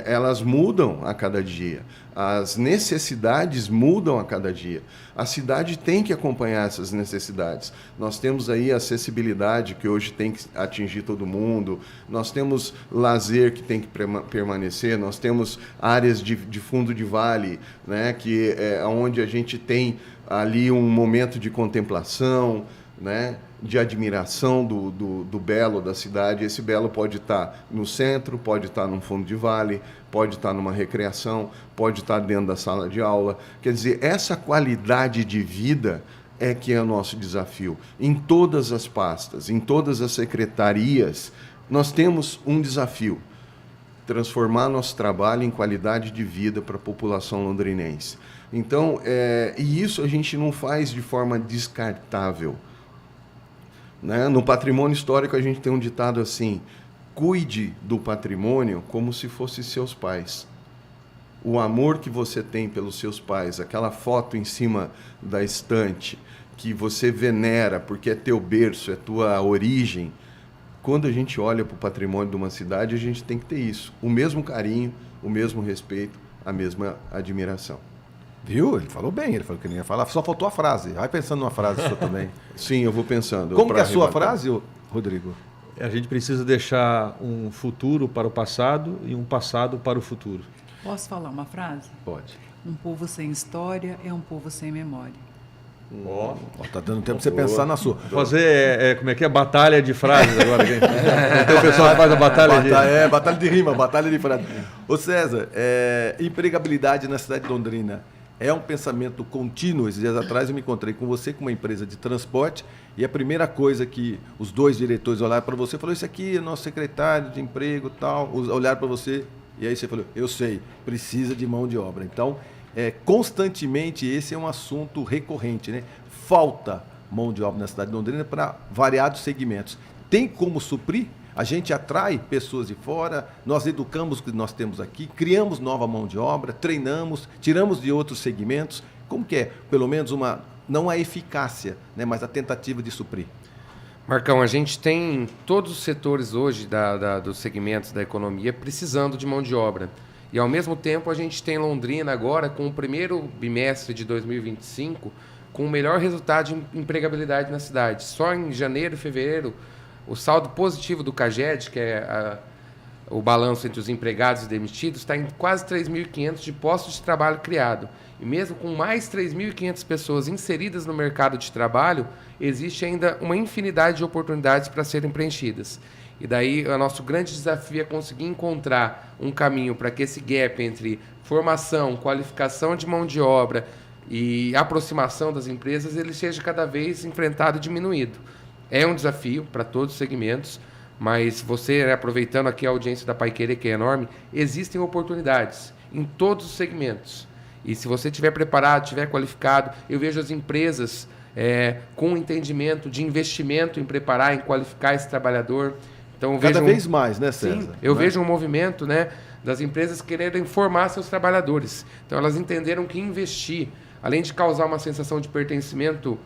elas mudam a cada dia, as necessidades mudam a cada dia. A cidade tem que acompanhar essas necessidades. Nós temos aí a acessibilidade, que hoje tem que atingir todo mundo, nós temos lazer que tem que permanecer, nós temos áreas de fundo de vale, né, que é onde a gente tem ali um momento de contemplação, né, de admiração do belo da cidade. Esse belo pode estar no centro, pode estar num fundo de vale, pode estar numa recreação, pode estar dentro da sala de aula. Quer dizer, essa qualidade de vida é que é o nosso desafio. Em todas as pastas, em todas as secretarias, nós temos um desafio: transformar nosso trabalho em qualidade de vida para a população londrinense. Então, e isso a gente não faz de forma descartável. Né? No patrimônio histórico a gente tem um ditado assim: cuide do patrimônio como se fosse seus pais. O amor que você tem pelos seus pais, aquela foto em cima da estante que você venera porque é teu berço, é tua origem. Quando a gente olha para o patrimônio de uma cidade, a gente tem que ter isso, o mesmo carinho, o mesmo respeito, a mesma admiração. Viu? Ele falou bem, ele falou que nem ia falar, só faltou a frase. Vai pensando numa frase sua também. Sim, eu vou pensando. Como que é a sua frase, Rodrigo? A gente precisa deixar um futuro para o passado e um passado para o futuro. Posso falar uma frase? Pode. Um povo sem história é um povo sem memória. Ó, tá dando tempo pra você pensar na sua. Vou fazer, como é que é? Batalha de frases agora. Então o pessoal faz a batalha de... Batalha de rima, batalha de frase. Ô César, empregabilidade na cidade de Londrina é um pensamento contínuo. Esses dias atrás eu me encontrei com você, com uma empresa de transporte, e a primeira coisa que os dois diretores olharam para você, falou: isso aqui é nosso secretário de emprego e tal. Olharam para você, e aí você falou: eu sei, precisa de mão de obra. Então, constantemente esse é um assunto recorrente, né? Falta mão de obra na cidade de Londrina para variados segmentos. Tem como suprir? A gente atrai pessoas de fora, nós educamos o que nós temos aqui, criamos nova mão de obra, treinamos, tiramos de outros segmentos. Como que é? Pelo menos não a eficácia, né, mas a tentativa de suprir. Marcão, a gente tem todos os setores hoje dos segmentos da economia precisando de mão de obra. E, ao mesmo tempo, a gente tem Londrina agora, com o primeiro bimestre de 2025, com o melhor resultado de empregabilidade na cidade. Só em janeiro e fevereiro, o saldo positivo do CAGED, que é o balanço entre os empregados e demitidos, está em quase 3.500 de postos de trabalho criados. E mesmo com mais 3.500 pessoas inseridas no mercado de trabalho, existe ainda uma infinidade de oportunidades para serem preenchidas. E daí o nosso grande desafio é conseguir encontrar um caminho para que esse gap entre formação, qualificação de mão de obra e aproximação das empresas ele seja cada vez enfrentado e diminuído. É um desafio para todos os segmentos, mas você, aproveitando aqui a audiência da Paiquerê, que é enorme, existem oportunidades em todos os segmentos. E se você estiver preparado, estiver qualificado, eu vejo as empresas com entendimento de investimento em preparar, em qualificar esse trabalhador. Então, eu Cada vejo vez mais, né, César? Sim, eu Né? vejo um movimento, né, das empresas quererem formar seus trabalhadores. Então, elas entenderam que investir, além de causar uma sensação de pertencimento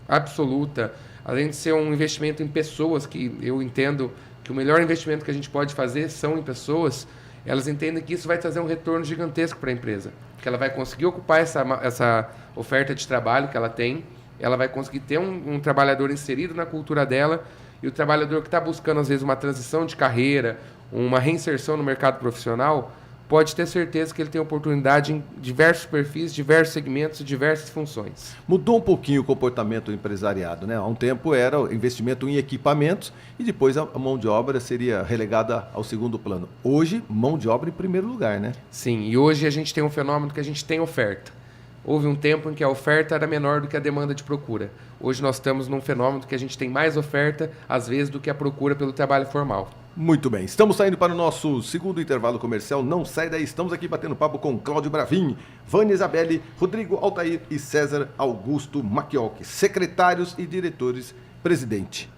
absoluta, além de ser um investimento em pessoas, que eu entendo que o melhor investimento que a gente pode fazer são em pessoas, elas entendem que isso vai trazer um retorno gigantesco para a empresa. Que ela vai conseguir ocupar essa oferta de trabalho que ela tem, ela vai conseguir ter um trabalhador inserido na cultura dela, e o trabalhador que está buscando, às vezes, uma transição de carreira, uma reinserção no mercado profissional, pode ter certeza que ele tem oportunidade em diversos perfis, diversos segmentos e diversas funções. Mudou um pouquinho o comportamento do empresariado, né? Há um tempo era o investimento em equipamentos e depois a mão de obra seria relegada ao segundo plano. Hoje, mão de obra em primeiro lugar, né? Sim, e hoje a gente tem um fenômeno que a gente tem oferta. Houve um tempo em que a oferta era menor do que a demanda de procura. Hoje nós estamos num fenômeno que a gente tem mais oferta, às vezes, do que a procura pelo trabalho formal. Muito bem, estamos saindo para o nosso segundo intervalo comercial. Não sai daí, estamos aqui batendo papo com Cláudio Bravin, Vânia Isabelle, Rodrigo Altair e César Augusto Macchiocchi, secretários e diretores presidente.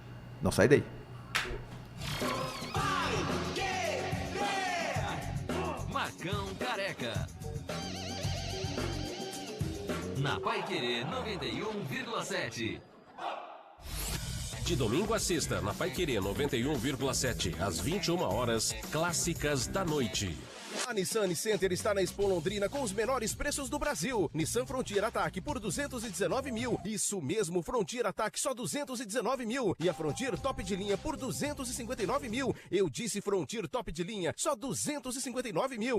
Não sai daí. Marcão Careca. Na Paiquerê 91,7. De domingo a sexta, na Paiquerê 91,7, às 21 horas, Clássicas da Noite. A Nissan Center está na Expo Londrina com os menores preços do Brasil. Nissan Frontier Attack por 219 mil. Isso mesmo, Frontier Attack só 219 mil. E a Frontier Top de Linha por 259 mil. Eu disse Frontier Top de Linha, só 259 mil.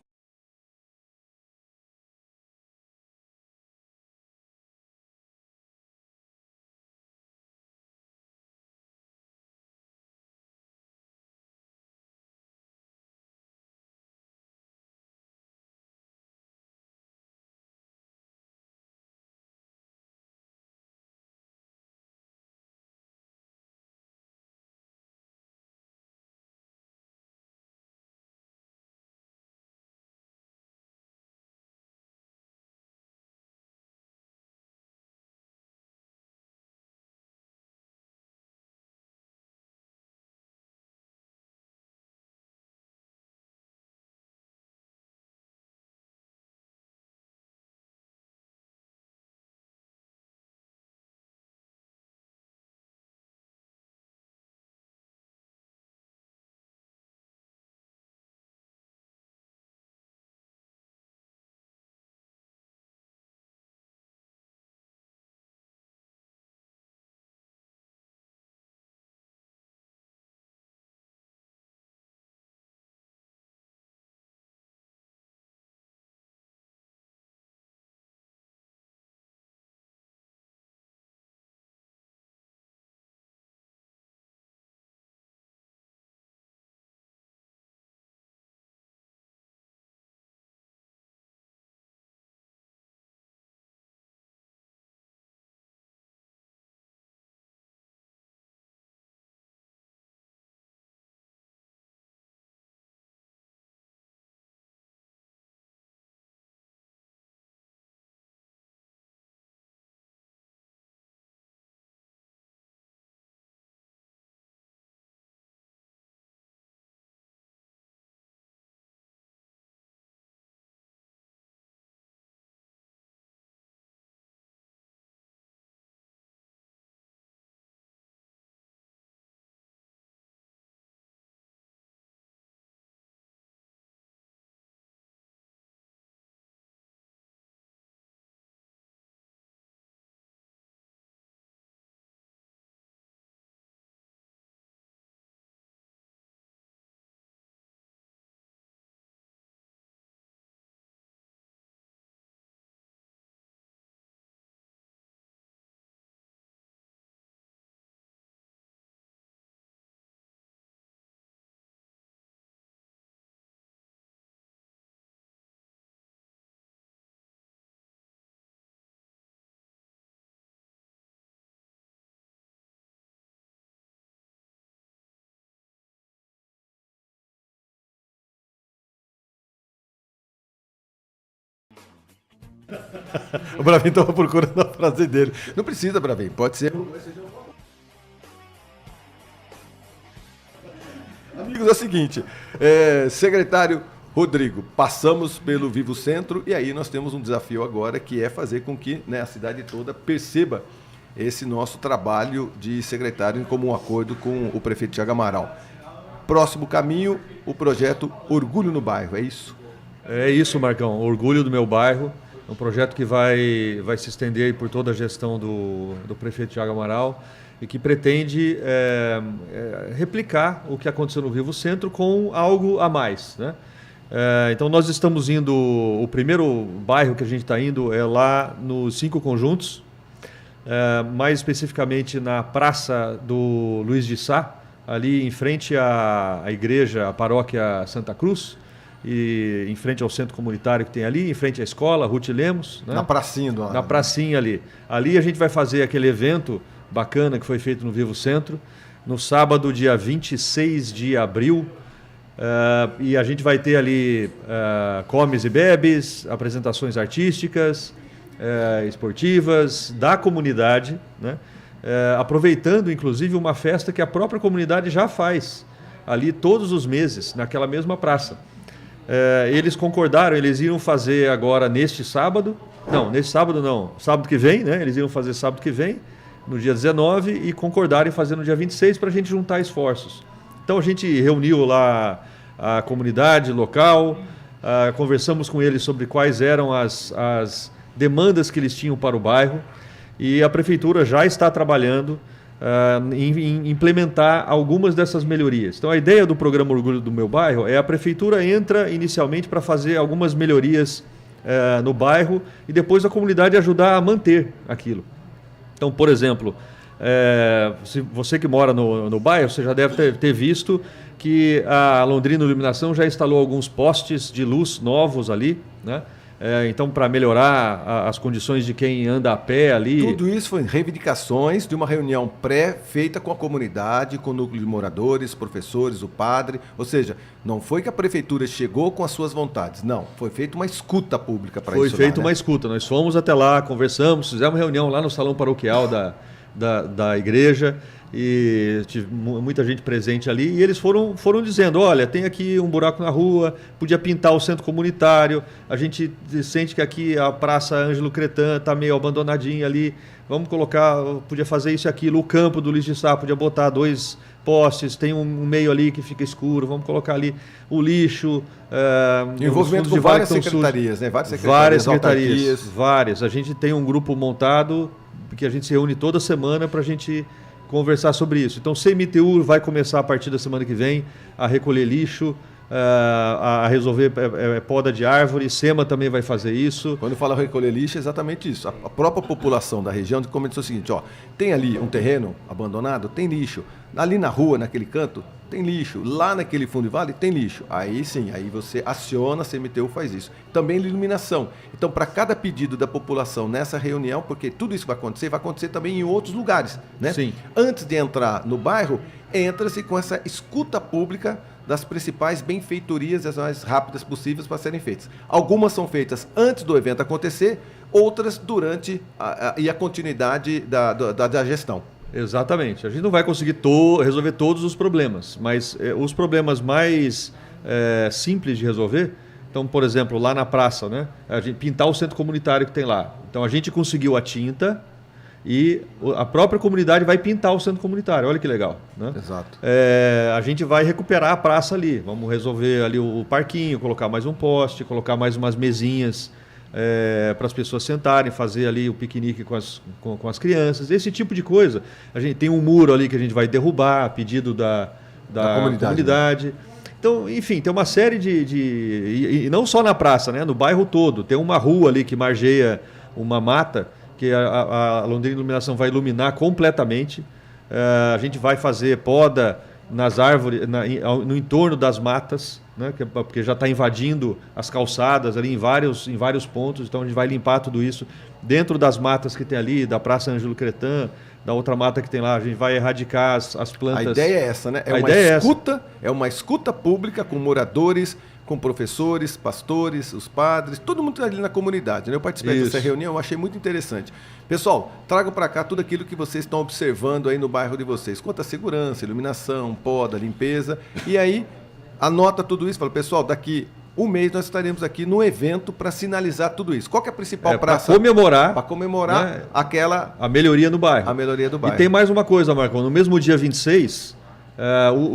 O Bravinho estava procurando a frase dele. Não precisa, Bravinho, pode ser. Amigos, é o seguinte, secretário Rodrigo, passamos pelo Vivo Centro e aí nós temos um desafio agora que é fazer com que, né, a cidade toda perceba esse nosso trabalho de secretário em comum acordo com o prefeito Thiago Amaral. Próximo caminho, o projeto Orgulho no Bairro, é isso? É isso, Marcão, Orgulho do Meu Bairro, é um projeto que vai se estender aí por toda a gestão do prefeito Thiago Amaral e que pretende replicar o que aconteceu no Vivo Centro com algo a mais, né? Então nós estamos indo, o primeiro bairro que a gente está indo é lá nos 5 Conjuntos, mais especificamente na Praça do Luiz de Sá, ali em frente à igreja, à paróquia Santa Cruz, e em frente ao centro comunitário que tem ali, em frente à escola, Ruth Lemos. Né? Na pracinha do Na pracinha ali. Ali a gente vai fazer aquele evento bacana que foi feito no Vivo Centro, no sábado, dia 26 de abril, e a gente vai ter ali comes e bebes, apresentações artísticas, esportivas, da comunidade, né? Aproveitando inclusive uma festa que a própria comunidade já faz ali todos os meses, naquela mesma praça. Eles concordaram, eles iam fazer agora neste sábado, sábado que vem, né? Eles iam fazer sábado que vem, no dia 19, e concordaram em fazer no dia 26 para a gente juntar esforços. Então a gente reuniu lá a comunidade local, conversamos com eles sobre quais eram as demandas que eles tinham para o bairro, e a prefeitura já está trabalhando em implementar algumas dessas melhorias. Então a ideia do programa Orgulho do Meu Bairro é a prefeitura entra inicialmente para fazer algumas melhorias no bairro e depois a comunidade ajudar a manter aquilo. Então, por exemplo, se você que mora no bairro, você já deve ter visto que a Londrina Iluminação já instalou alguns postes de luz novos ali, né? Então, para melhorar as condições de quem anda a pé ali. Tudo isso foi reivindicações de uma reunião pré-feita com a comunidade, com o núcleo de moradores, professores, o padre. Ou seja, não foi que a prefeitura chegou com as suas vontades. Não, foi feita uma escuta pública para isso. Foi feita uma escuta. Nós fomos até lá, conversamos, fizemos reunião lá no salão paroquial da igreja. E tive muita gente presente ali, e eles foram dizendo, olha, tem aqui um buraco na rua, podia pintar o centro comunitário, a gente sente que aqui a Praça Ângelo Cretan está meio abandonadinha ali, vamos colocar, podia fazer isso e aquilo, o campo do Luiz de Sá podia botar 2 postes, tem um meio ali que fica escuro, vamos colocar ali o lixo. Envolvimento com várias secretarias, né? Várias secretarias, várias. A gente tem um grupo montado que a gente se reúne toda semana para a gente conversar sobre isso. Então, CMTU vai começar a partir da semana que vem a recolher lixo, a resolver poda de árvore. SEMA também vai fazer isso. Quando fala recolher lixo, é exatamente isso. A própria população da região comentou o seguinte, ó, tem ali um terreno abandonado, tem lixo. Ali na rua, naquele canto, tem lixo. Lá naquele fundo de vale, tem lixo. Aí sim, aí você aciona, a CMTU faz isso. Também iluminação. Então, para cada pedido da população nessa reunião, porque tudo isso vai acontecer também em outros lugares, né? Sim. Antes de entrar no bairro, entra-se com essa escuta pública das principais benfeitorias as mais rápidas possíveis para serem feitas. Algumas são feitas antes do evento acontecer, outras durante a continuidade da gestão. Exatamente. A gente não vai conseguir resolver todos os problemas, mas os problemas mais simples de resolver, então, por exemplo, lá na praça, né, a gente pintar o centro comunitário que tem lá. Então, a gente conseguiu a tinta e a própria comunidade vai pintar o centro comunitário. Olha que legal, né? Exato. A gente vai recuperar a praça ali. Vamos resolver ali o parquinho, colocar mais um poste, colocar mais umas mesinhas para as pessoas sentarem, fazer ali o piquenique com as crianças, esse tipo de coisa. A gente tem um muro ali que a gente vai derrubar a pedido da comunidade. Né? Então, enfim, tem uma série e não só na praça, né? No bairro todo. Tem uma rua ali que margeia uma mata, que a Londrina Iluminação vai iluminar completamente. A gente vai fazer poda nas árvores, no entorno das matas, né? Porque já está invadindo as calçadas ali em vários pontos. Então a gente vai limpar tudo isso dentro das matas que tem ali, da Praça Ângelo Cretan, da outra mata que tem lá. A gente vai erradicar as plantas. A ideia é essa, né? É uma escuta pública com moradores, com professores, pastores, os padres, todo mundo ali na comunidade, né? Eu participei dessa reunião, eu achei muito interessante. Pessoal, tragam para cá tudo aquilo que vocês estão observando aí no bairro de vocês, quanto a segurança, iluminação, poda, limpeza, e aí anota tudo isso, fala, pessoal, daqui um mês nós estaremos aqui no evento para sinalizar tudo isso. Qual que é a principal praça? Para comemorar, né, a melhoria no bairro. A melhoria do bairro. E tem mais uma coisa, Marcão, no mesmo dia 26...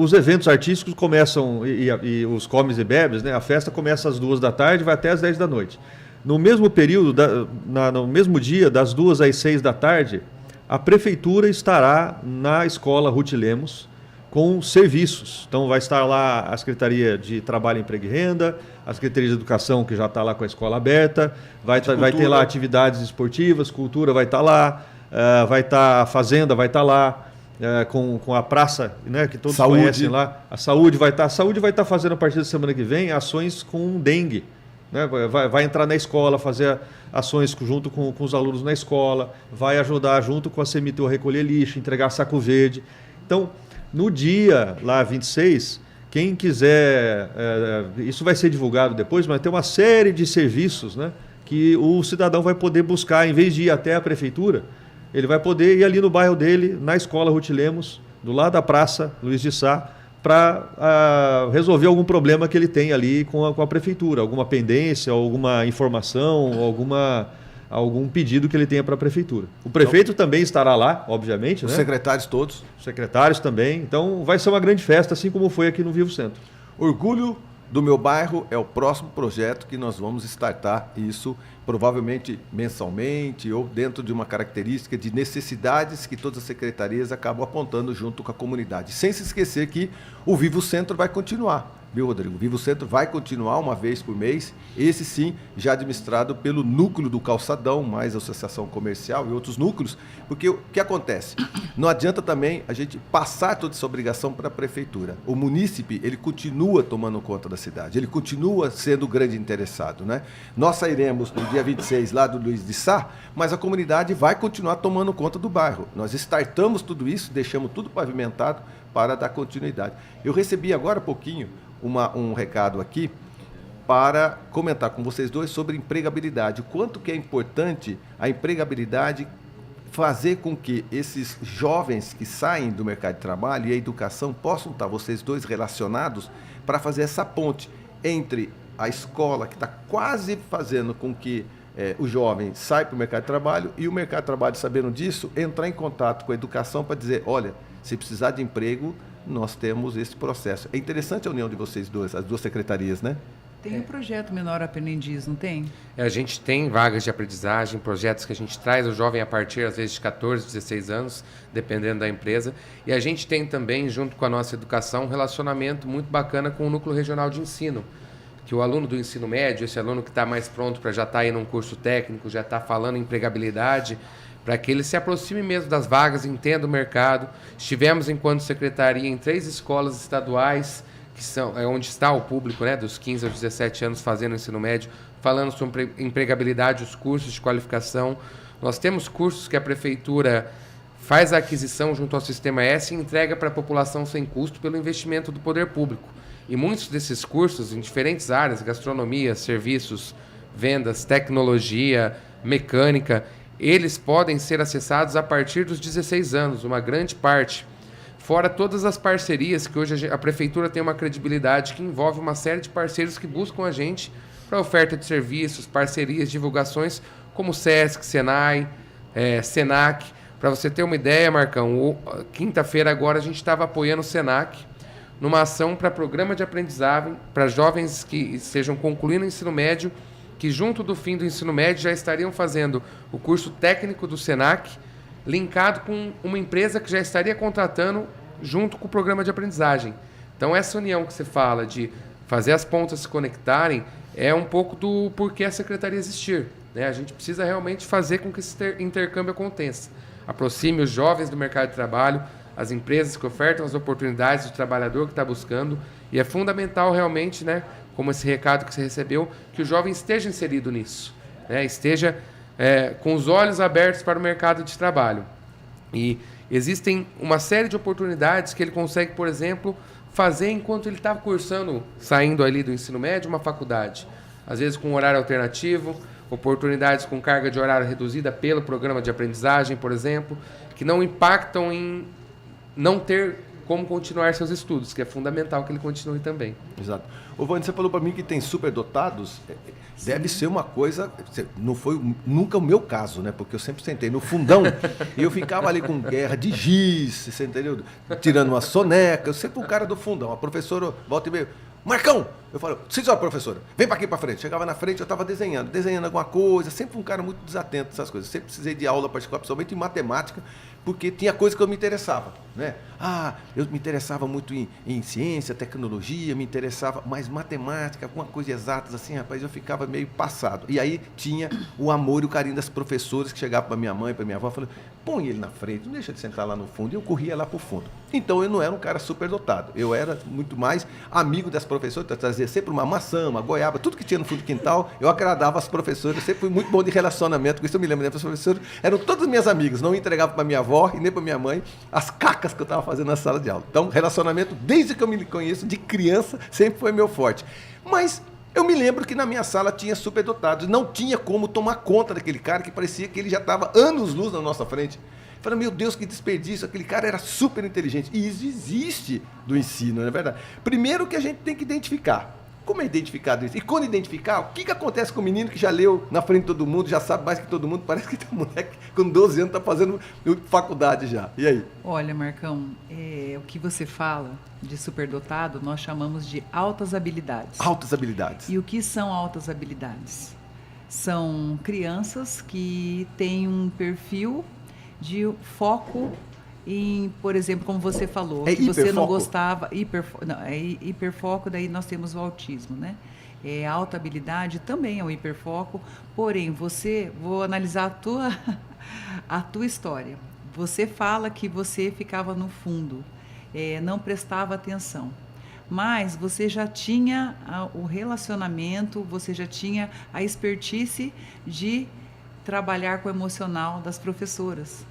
os eventos artísticos começam, e os comes e bebes, né? A festa começa às 2 da tarde e vai até às 10 da noite. No mesmo período, no mesmo dia, das 2 às 6 da tarde, a prefeitura estará na escola Ruth Lemos com serviços. Então vai estar lá a Secretaria de Trabalho, Emprego e Renda, a Secretaria de Educação, que já está lá com a escola aberta, vai ter lá atividades esportivas, cultura vai estar lá, vai estar a Fazenda, vai estar lá, com a praça, né, que todos conhecem lá. A saúde vai estar fazendo a partir da semana que vem ações com dengue, né? Vai entrar na escola, fazer ações junto com os alunos na escola, vai ajudar junto com a CMTU a recolher lixo, entregar saco verde. Então, no dia lá 26, quem quiser, isso vai ser divulgado depois, mas tem uma série de serviços, né, que o cidadão vai poder buscar, em vez de ir até a prefeitura, ele vai poder ir ali no bairro dele, na escola Ruth Lemos, do lado da praça Luiz de Sá, para resolver algum problema que ele tem ali com a prefeitura, alguma pendência, alguma informação, algum pedido que ele tenha para a prefeitura. O prefeito também estará lá, obviamente. Os né? secretários todos. Os secretários também. Então vai ser uma grande festa, assim como foi aqui no Vivo Centro. Orgulho do Meu Bairro é o próximo projeto que nós vamos startar, isso provavelmente mensalmente ou dentro de uma característica de necessidades que todas as secretarias acabam apontando junto com a comunidade. Sem se esquecer que o Vivo Centro vai continuar, viu, Rodrigo? O Vivo Centro vai continuar uma vez por mês, esse sim já administrado pelo núcleo do Calçadão, mais a associação comercial e outros núcleos, porque o que acontece? Não adianta também a gente passar toda essa obrigação para a prefeitura. O munícipe, ele continua tomando conta da cidade, ele continua sendo o grande interessado, né? Nós sairemos no dia 26 lá do Luiz de Sá, mas a comunidade vai continuar tomando conta do bairro. Nós startamos tudo isso, deixamos tudo pavimentado para dar continuidade. Eu recebi agora há pouquinho um recado aqui para comentar com vocês dois sobre empregabilidade. O quanto que é importante a empregabilidade fazer com que esses jovens que saem do mercado de trabalho e a educação possam estar, vocês dois, relacionados para fazer essa ponte entre a escola, que está quase fazendo com que o jovem saia para o mercado de trabalho e o mercado de trabalho, sabendo disso, entrar em contato com a educação para dizer, olha, se precisar de emprego, nós temos esse processo. É interessante a união de vocês dois, as duas secretarias, né? Tem um projeto Menor Aprendiz, não tem? A gente tem vagas de aprendizagem, projetos que a gente traz o jovem a partir, às vezes, de 14, 16 anos, dependendo da empresa. E a gente tem também, junto com a nossa educação, um relacionamento muito bacana com o Núcleo Regional de Ensino, que o aluno do ensino médio, esse aluno que está mais pronto para já estar aí num curso técnico, já está falando em empregabilidade, para que ele se aproxime mesmo das vagas, entenda o mercado. Estivemos, enquanto secretaria, em 3 escolas estaduais, que são onde está o público, né, dos 15 aos 17 anos fazendo ensino médio, falando sobre empregabilidade, os cursos de qualificação. Nós temos cursos que a prefeitura faz a aquisição junto ao Sistema S e entrega para a população sem custo pelo investimento do poder público. E muitos desses cursos, em diferentes áreas, gastronomia, serviços, vendas, tecnologia, mecânica, eles podem ser acessados a partir dos 16 anos, uma grande parte. Fora todas as parcerias, que hoje a prefeitura tem uma credibilidade que envolve uma série de parceiros que buscam a gente para oferta de serviços, parcerias, divulgações, como SESC, Senai, Senac. Para você ter uma ideia, Marcão, quinta-feira agora a gente estava apoiando o Senac numa ação para programa de aprendizagem para jovens que estejam concluindo o ensino médio, que junto do fim do ensino médio já estariam fazendo o curso técnico do Senac, linkado com uma empresa que já estaria contratando junto com o programa de aprendizagem. Então, essa união que você fala de fazer as pontas se conectarem é um pouco do porquê a secretaria existir, né? A gente precisa realmente fazer com que esse intercâmbio aconteça. Aproxime os jovens do mercado de trabalho, as empresas que ofertam as oportunidades do trabalhador que está buscando, e é fundamental realmente, né, como esse recado que você recebeu, que o jovem esteja inserido nisso, né, esteja com os olhos abertos para o mercado de trabalho. E existem uma série de oportunidades que ele consegue, por exemplo, fazer enquanto ele estava cursando, saindo ali do ensino médio, uma faculdade. Às vezes com horário alternativo, oportunidades com carga de horário reduzida pelo programa de aprendizagem, por exemplo, que não impactam em não ter como continuar seus estudos, que é fundamental que ele continue também. Exato. Ô, Vânia, você falou para mim que tem superdotados. Deve ser uma coisa... Não foi nunca o meu caso, né? Porque eu sempre sentei no fundão e eu ficava ali com guerra de giz, você entendeu? Tirando uma soneca. Eu sempre o cara do fundão. A professora volta e meia... Marcão! Eu falo, sim, senhora professora, vem para aqui para frente. Chegava na frente, eu estava desenhando alguma coisa, sempre um cara muito desatento dessas coisas. Sempre precisei de aula particular, principalmente em matemática, porque tinha coisa que eu me interessava, né? Eu me interessava muito em ciência, tecnologia, me interessava, mas matemática, alguma coisa exatas assim, rapaz, eu ficava meio passado. E aí tinha o amor e o carinho das professoras que chegavam para minha mãe, para minha avó, falando, põe ele na frente, não deixa de sentar lá no fundo. E eu corria lá para o fundo. Então eu não era um cara superdotado, eu era muito mais amigo das professoras, trazia sempre uma maçã, uma goiaba, tudo que tinha no fundo do quintal, eu agradava as professoras, eu sempre fui muito bom de relacionamento, com isso eu me lembro, né? As professoras eram todas minhas amigas, não entregava para minha avó e nem para minha mãe as cacas que eu estava fazendo na sala de aula. Então, relacionamento, desde que eu me conheço, de criança, sempre foi meu forte. Mas eu me lembro que na minha sala tinha superdotados, não tinha como tomar conta daquele cara que parecia que ele já estava anos-luz na nossa frente. Eu falei, meu Deus, que desperdício, aquele cara era super inteligente. E isso existe do ensino, não é verdade? Primeiro que a gente tem que identificar. Como é identificado isso? E quando identificar, o que acontece com o menino que já leu na frente de todo mundo, já sabe mais que todo mundo, parece que tem um moleque com 12 anos está fazendo faculdade já. E aí? Olha, Marcão, o que você fala de superdotado, nós chamamos de altas habilidades. Altas habilidades. E o que são altas habilidades? São crianças que têm um perfil de foco em, por exemplo, como você falou, que você não gostava, hiperfoco, daí nós temos o autismo, né? A alta habilidade também é o hiperfoco, porém, vou analisar a tua história. Você fala que você ficava no fundo, não prestava atenção, mas você já tinha o relacionamento, você já tinha a expertise de trabalhar com o emocional das professoras.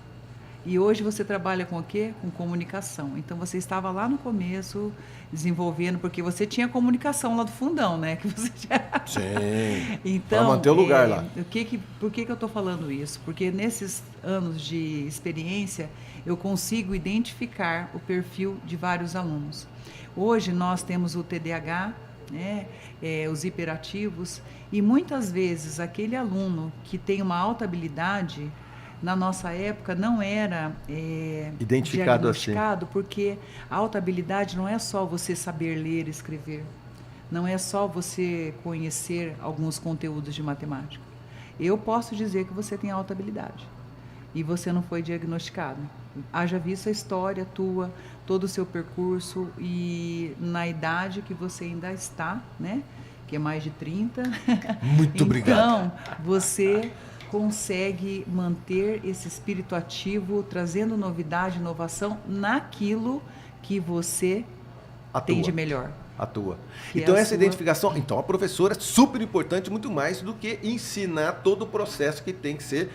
E hoje você trabalha com o quê? Com comunicação. Então você estava lá no começo desenvolvendo, porque você tinha comunicação lá do fundão, né? Que você tinha... Sim. Então, para manter o lugar lá. Por que eu estou falando isso? Porque nesses anos de experiência eu consigo identificar o perfil de vários alunos. Hoje nós temos o TDAH, né? Os hiperativos, e muitas vezes aquele aluno que tem uma alta habilidade, na nossa época não era diagnosticado assim, porque a alta habilidade não é só você saber ler e escrever, não é só você conhecer alguns conteúdos de matemática. Eu posso dizer que você tem alta habilidade e você não foi diagnosticado. Haja visto a história tua, todo o seu percurso e na idade que você ainda está, né? Que é mais de 30. Muito obrigado. Então, você consegue manter esse espírito ativo, trazendo novidade, inovação naquilo que você tem de melhor. Atua. Então essa identificação, então a professora é super importante, muito mais do que ensinar todo o processo que tem que ser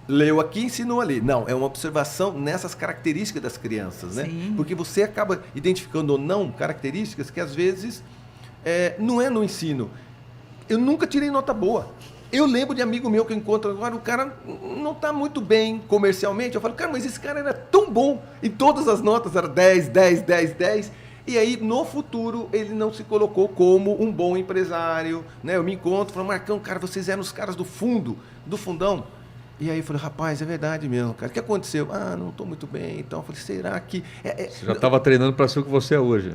leu aqui, ensinou ali. Não, é uma observação nessas características das crianças, né? Sim. Porque você acaba identificando ou não características que às vezes não é no ensino. Eu nunca tirei nota boa. Eu lembro de amigo meu que eu encontro agora, o cara não está muito bem comercialmente. Eu falo, cara, mas esse cara era tão bom. E todas as notas eram 10, 10, 10, 10. E aí, no futuro, ele não se colocou como um bom empresário, né? Eu me encontro, falo, Marcão, cara, vocês eram os caras do fundo, do fundão. E aí eu falei, rapaz, é verdade mesmo, cara. O que aconteceu? Não estou muito bem. Então eu falei, será que... Você já estava treinando para ser o que você é hoje.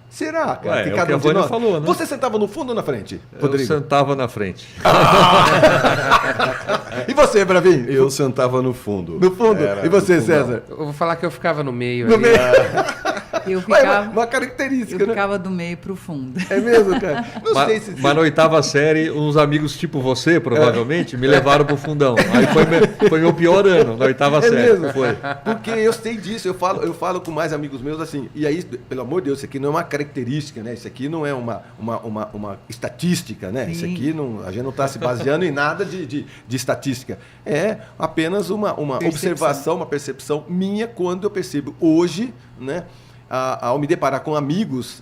Será, cara? É o que a Vânia falou, né? Você sentava no fundo ou na frente, Rodrigo? Eu sentava na frente. E você, Bravinho? Eu sentava no fundo. No fundo? E você, César? Eu vou falar que eu ficava no meio. No meio. Eu ficava, uma característica, eu ficava do meio pro fundo. É mesmo, cara? Não sei se... Mas na oitava série, uns amigos tipo você, provavelmente, me levaram pro fundão. Aí foi meu pior ano, na oitava série. É mesmo? Foi. Porque eu sei disso, eu falo com mais amigos meus assim, e aí, pelo amor de Deus, isso aqui não é uma característica, né? Isso aqui não é uma estatística, né? Sim. Isso aqui, a gente não está se baseando em nada de estatística. É apenas uma observação, uma percepção minha quando eu percebo hoje, né? ao me deparar com amigos,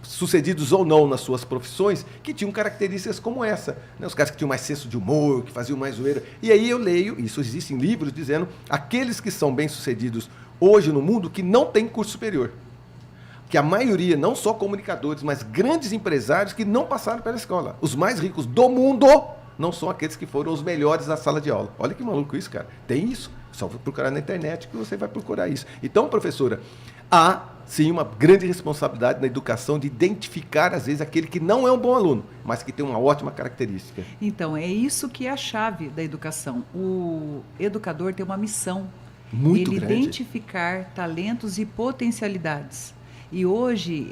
sucedidos ou não nas suas profissões, que tinham características como essa. Né? Os caras que tinham mais senso de humor, que faziam mais zoeira. E aí eu leio, isso existe em livros, dizendo aqueles que são bem-sucedidos hoje no mundo que não têm curso superior. Que a maioria, não só comunicadores, mas grandes empresários que não passaram pela escola. Os mais ricos do mundo não são aqueles que foram os melhores da sala de aula. Olha que maluco isso, cara. Tem isso. Só procurar na internet que você vai procurar isso. Então, professora, há sim uma grande responsabilidade na educação de identificar, às vezes, aquele que não é um bom aluno, mas que tem uma ótima característica. Então, é isso que é a chave da educação. O educador tem uma missão. Muito ele grande. Identificar talentos e potencialidades. E hoje,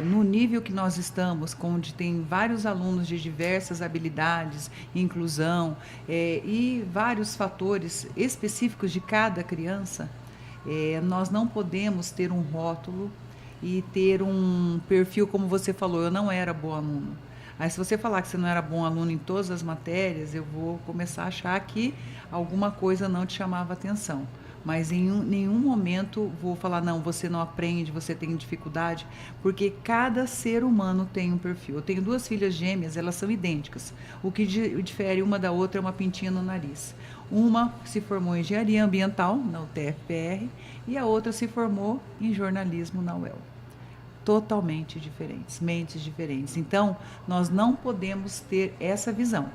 no nível que nós estamos, onde tem vários alunos de diversas habilidades, inclusão, e vários fatores específicos de cada criança, nós não podemos ter um rótulo e ter um perfil, como você falou, eu não era bom aluno. Aí se você falar que você não era bom aluno em todas as matérias, eu vou começar a achar que alguma coisa não te chamava atenção. Mas em nenhum momento vou falar, não, você não aprende, você tem dificuldade, porque cada ser humano tem um perfil. Eu tenho 2 filhas gêmeas, elas são idênticas. O que difere uma da outra é uma pintinha no nariz. Uma se formou em engenharia ambiental, na UTFPR, e a outra se formou em jornalismo na UEL. Totalmente diferentes, mentes diferentes. Então, nós não podemos ter essa visão.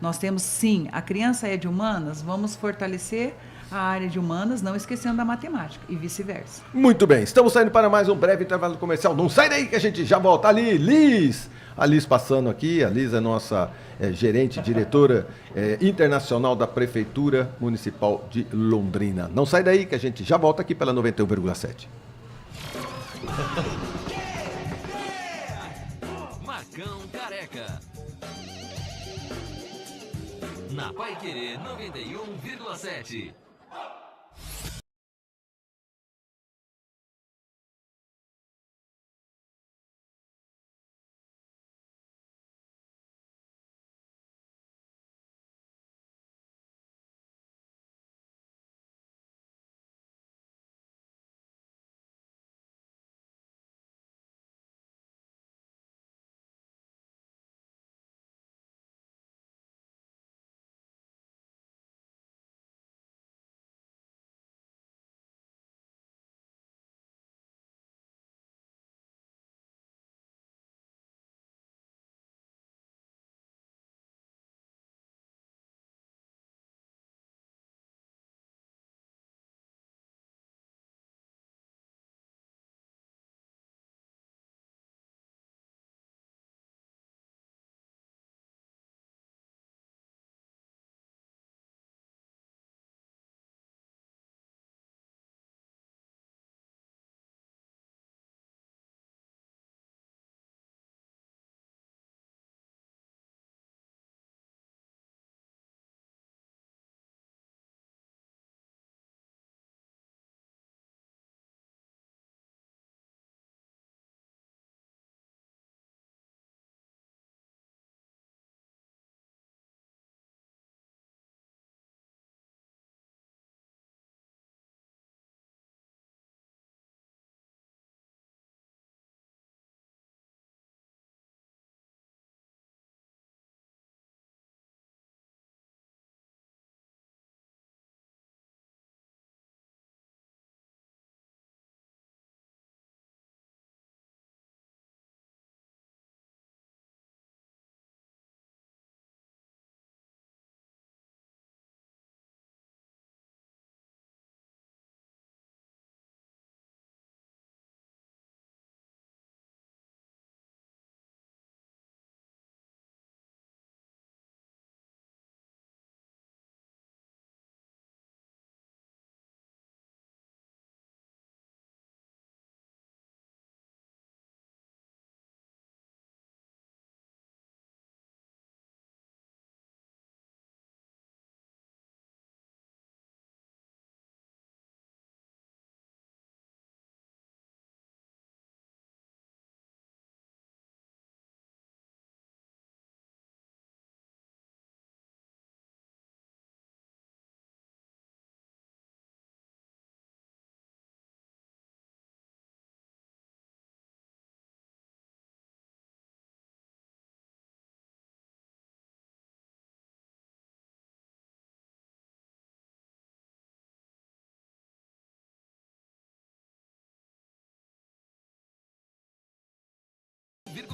Nós temos, sim, a criança é de humanas, vamos fortalecer a área de humanas, não esquecendo da matemática, e vice-versa. Muito bem, estamos saindo para mais um breve intervalo comercial. Não sai daí que a gente já volta. Ali, Liz! A Liz passando aqui, a Liz é nossa gerente, diretora internacional da Prefeitura Municipal de Londrina. Não sai daí que a gente já volta aqui pela 91,7. Marcão Careca. Na Paiquerê 91,7.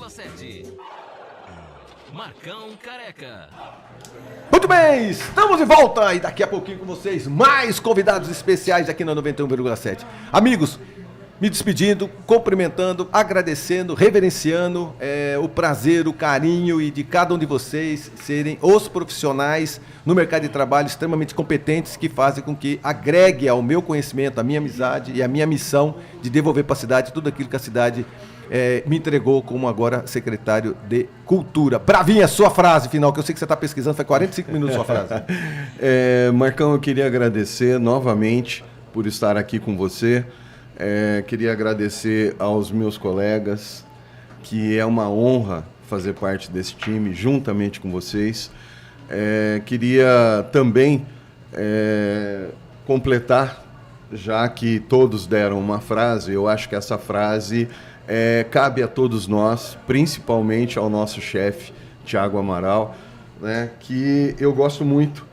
101,7. Marcão Careca. Muito bem, estamos de volta e daqui a pouquinho com vocês mais convidados especiais aqui na 91,7. Amigos, me despedindo, cumprimentando, agradecendo, reverenciando o prazer, o carinho e de cada um de vocês serem os profissionais no mercado de trabalho extremamente competentes que fazem com que agregue ao meu conhecimento, à minha amizade e à minha missão de devolver para a cidade tudo aquilo que a cidade me entregou como agora secretário de Cultura. Bravinha, sua frase final, que eu sei que você está pesquisando, foi 45 minutos sua frase. Marcão, eu queria agradecer novamente por estar aqui com você. Queria agradecer aos meus colegas, que é uma honra fazer parte desse time juntamente com vocês. Queria também completar, já que todos deram uma frase, eu acho que essa frase cabe a todos nós, principalmente ao nosso chefe, Thiago Amaral, né, que eu gosto muito.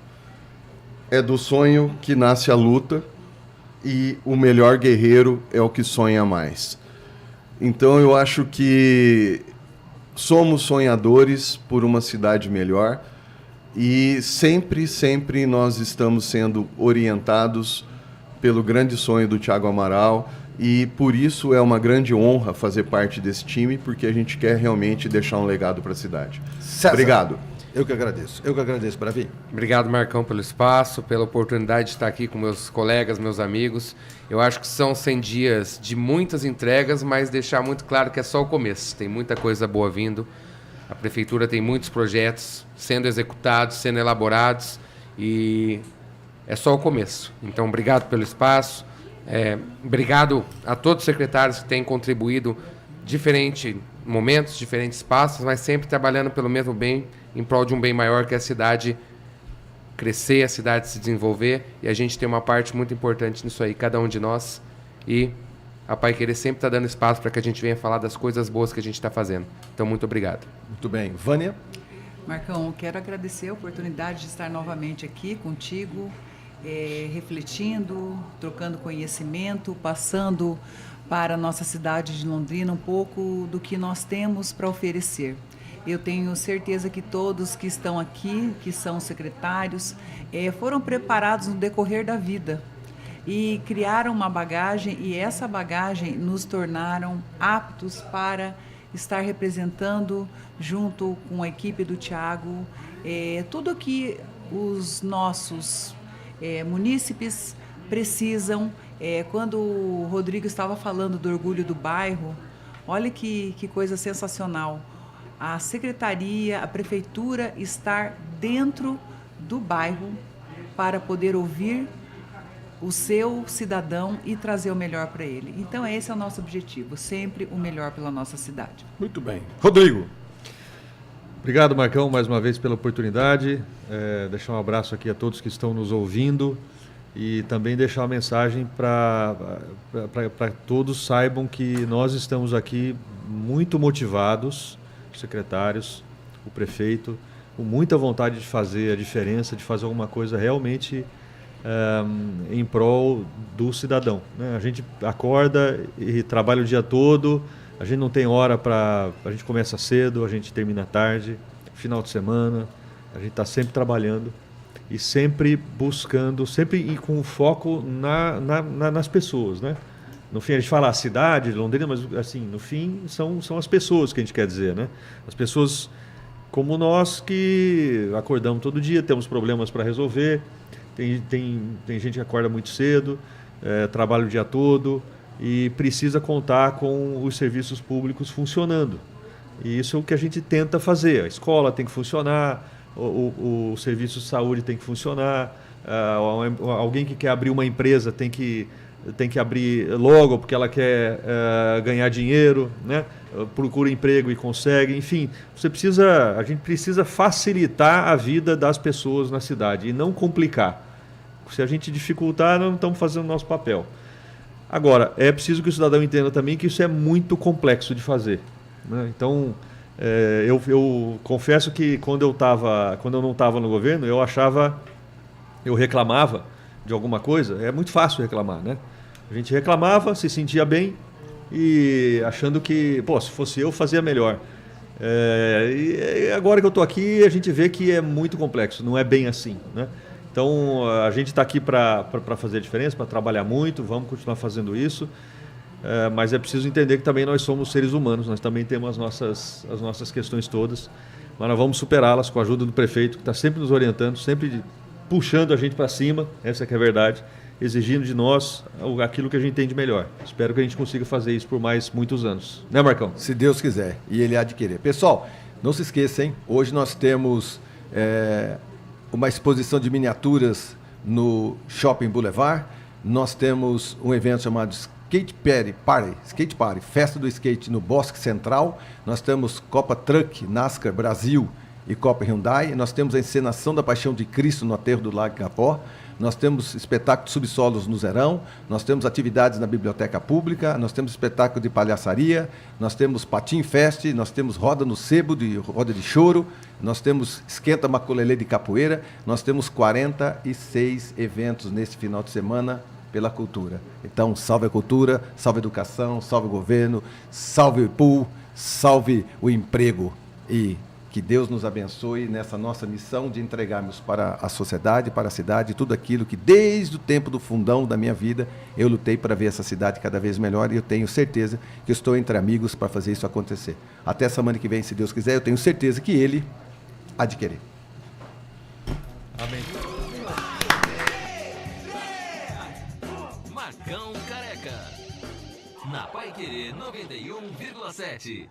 É do sonho que nasce a luta, e o melhor guerreiro é o que sonha mais. Então eu acho que somos sonhadores por uma cidade melhor e sempre nós estamos sendo orientados pelo grande sonho do Thiago Amaral e por isso é uma grande honra fazer parte desse time, porque a gente quer realmente deixar um legado para a cidade. César, obrigado. Eu que agradeço, Bravinho. Obrigado, Marcão, pelo espaço, pela oportunidade de estar aqui com meus colegas, meus amigos. Eu acho que são 100 dias de muitas entregas, mas deixar muito claro que é só o começo. Tem muita coisa boa vindo. A Prefeitura tem muitos projetos sendo executados, sendo elaborados e é só o começo. Então, obrigado pelo espaço. Obrigado a todos os secretários que têm contribuído diferentes momentos, diferentes passos, mas sempre trabalhando pelo mesmo bem, em prol de um bem maior, que é a cidade crescer, a cidade se desenvolver, e a gente tem uma parte muito importante nisso aí, cada um de nós, e a Pai Querer sempre está dando espaço para que a gente venha falar das coisas boas que a gente está fazendo. Então, muito obrigado. Muito bem. Vânia? Marcão, eu quero agradecer a oportunidade de estar novamente aqui contigo, refletindo, trocando conhecimento, passando para a nossa cidade de Londrina um pouco do que nós temos para oferecer. Eu tenho certeza que todos que estão aqui, que são secretários, foram preparados no decorrer da vida e criaram uma bagagem, e essa bagagem nos tornaram aptos para estar representando, junto com a equipe do Thiago, tudo que os nossos munícipes precisam. Quando o Rodrigo estava falando do orgulho do bairro, olha que coisa sensacional. A secretaria, a prefeitura estar dentro do bairro para poder ouvir o seu cidadão e trazer o melhor para ele. Então esse é o nosso objetivo, sempre o melhor pela nossa cidade. Muito bem. Rodrigo. Obrigado, Marcão, mais uma vez pela oportunidade. Deixar um abraço aqui a todos que estão nos ouvindo e também deixar uma mensagem para todos saibam que nós estamos aqui muito motivados, os secretários, o prefeito, com muita vontade de fazer a diferença, de fazer alguma coisa realmente em prol do cidadão, né? A gente acorda e trabalha o dia todo, a gente não tem hora a gente começa cedo, a gente termina tarde, final de semana, a gente está sempre trabalhando e sempre buscando, sempre com foco nas pessoas, né? No fim a gente fala a cidade, Londrina, mas assim, no fim são as pessoas que a gente quer dizer, né? As pessoas como nós que acordamos todo dia, temos problemas para resolver, tem gente que acorda muito cedo, trabalha o dia todo e precisa contar com os serviços públicos funcionando. E isso é o que a gente tenta fazer. A escola tem que funcionar, o serviço de saúde tem que funcionar, alguém que quer abrir uma empresa tem que abrir logo porque ela quer ganhar dinheiro, né? Procura emprego e consegue, enfim, a gente precisa facilitar a vida das pessoas na cidade e não complicar. Se a gente dificultar, não estamos fazendo o nosso papel. Agora, é preciso que o cidadão entenda também que isso é muito complexo de fazer, né? Então, eu confesso que quando eu não estava no governo, eu reclamava de alguma coisa, é muito fácil reclamar, né? A gente reclamava, se sentia bem e achando que, se fosse eu, fazia melhor. E agora que eu estou aqui, a gente vê que é muito complexo, não é bem assim, né? Então, a gente está aqui para fazer a diferença, para trabalhar muito, vamos continuar fazendo isso, mas é preciso entender que também nós somos seres humanos, nós também temos as nossas questões todas, mas nós vamos superá-las com a ajuda do prefeito, que está sempre nos orientando, sempre puxando a gente para cima, essa que é a verdade, exigindo de nós aquilo que a gente tem de melhor. Espero que a gente consiga fazer isso por mais muitos anos. Né, Marcão? Se Deus quiser, e Ele há de querer. Pessoal, não se esqueçam, hein? Hoje nós temos uma exposição de miniaturas no Shopping Boulevard. Nós temos um evento chamado Skate Party, Festa do Skate no Bosque Central. Nós temos Copa Truck, NASCAR Brasil e Copa Hyundai. Nós temos a encenação da Paixão de Cristo no Aterro do Lago Capó. Nós temos espetáculo de subsolos no Zerão, nós temos atividades na Biblioteca Pública, nós temos espetáculo de palhaçaria, nós temos Patim Fest, nós temos roda no sebo, roda de choro, nós temos esquenta maculelê de capoeira, nós temos 46 eventos nesse final de semana pela cultura. Então, salve a cultura, salve a educação, salve o governo, salve o IPU, salve o emprego e que Deus nos abençoe nessa nossa missão de entregarmos para a sociedade, para a cidade, tudo aquilo que desde o tempo do fundão da minha vida eu lutei para ver essa cidade cada vez melhor e eu tenho certeza que eu estou entre amigos para fazer isso acontecer. Até semana que vem, se Deus quiser, eu tenho certeza que Ele há de querer. Amém. Marcão Careca. Na Paiquerê 91,7.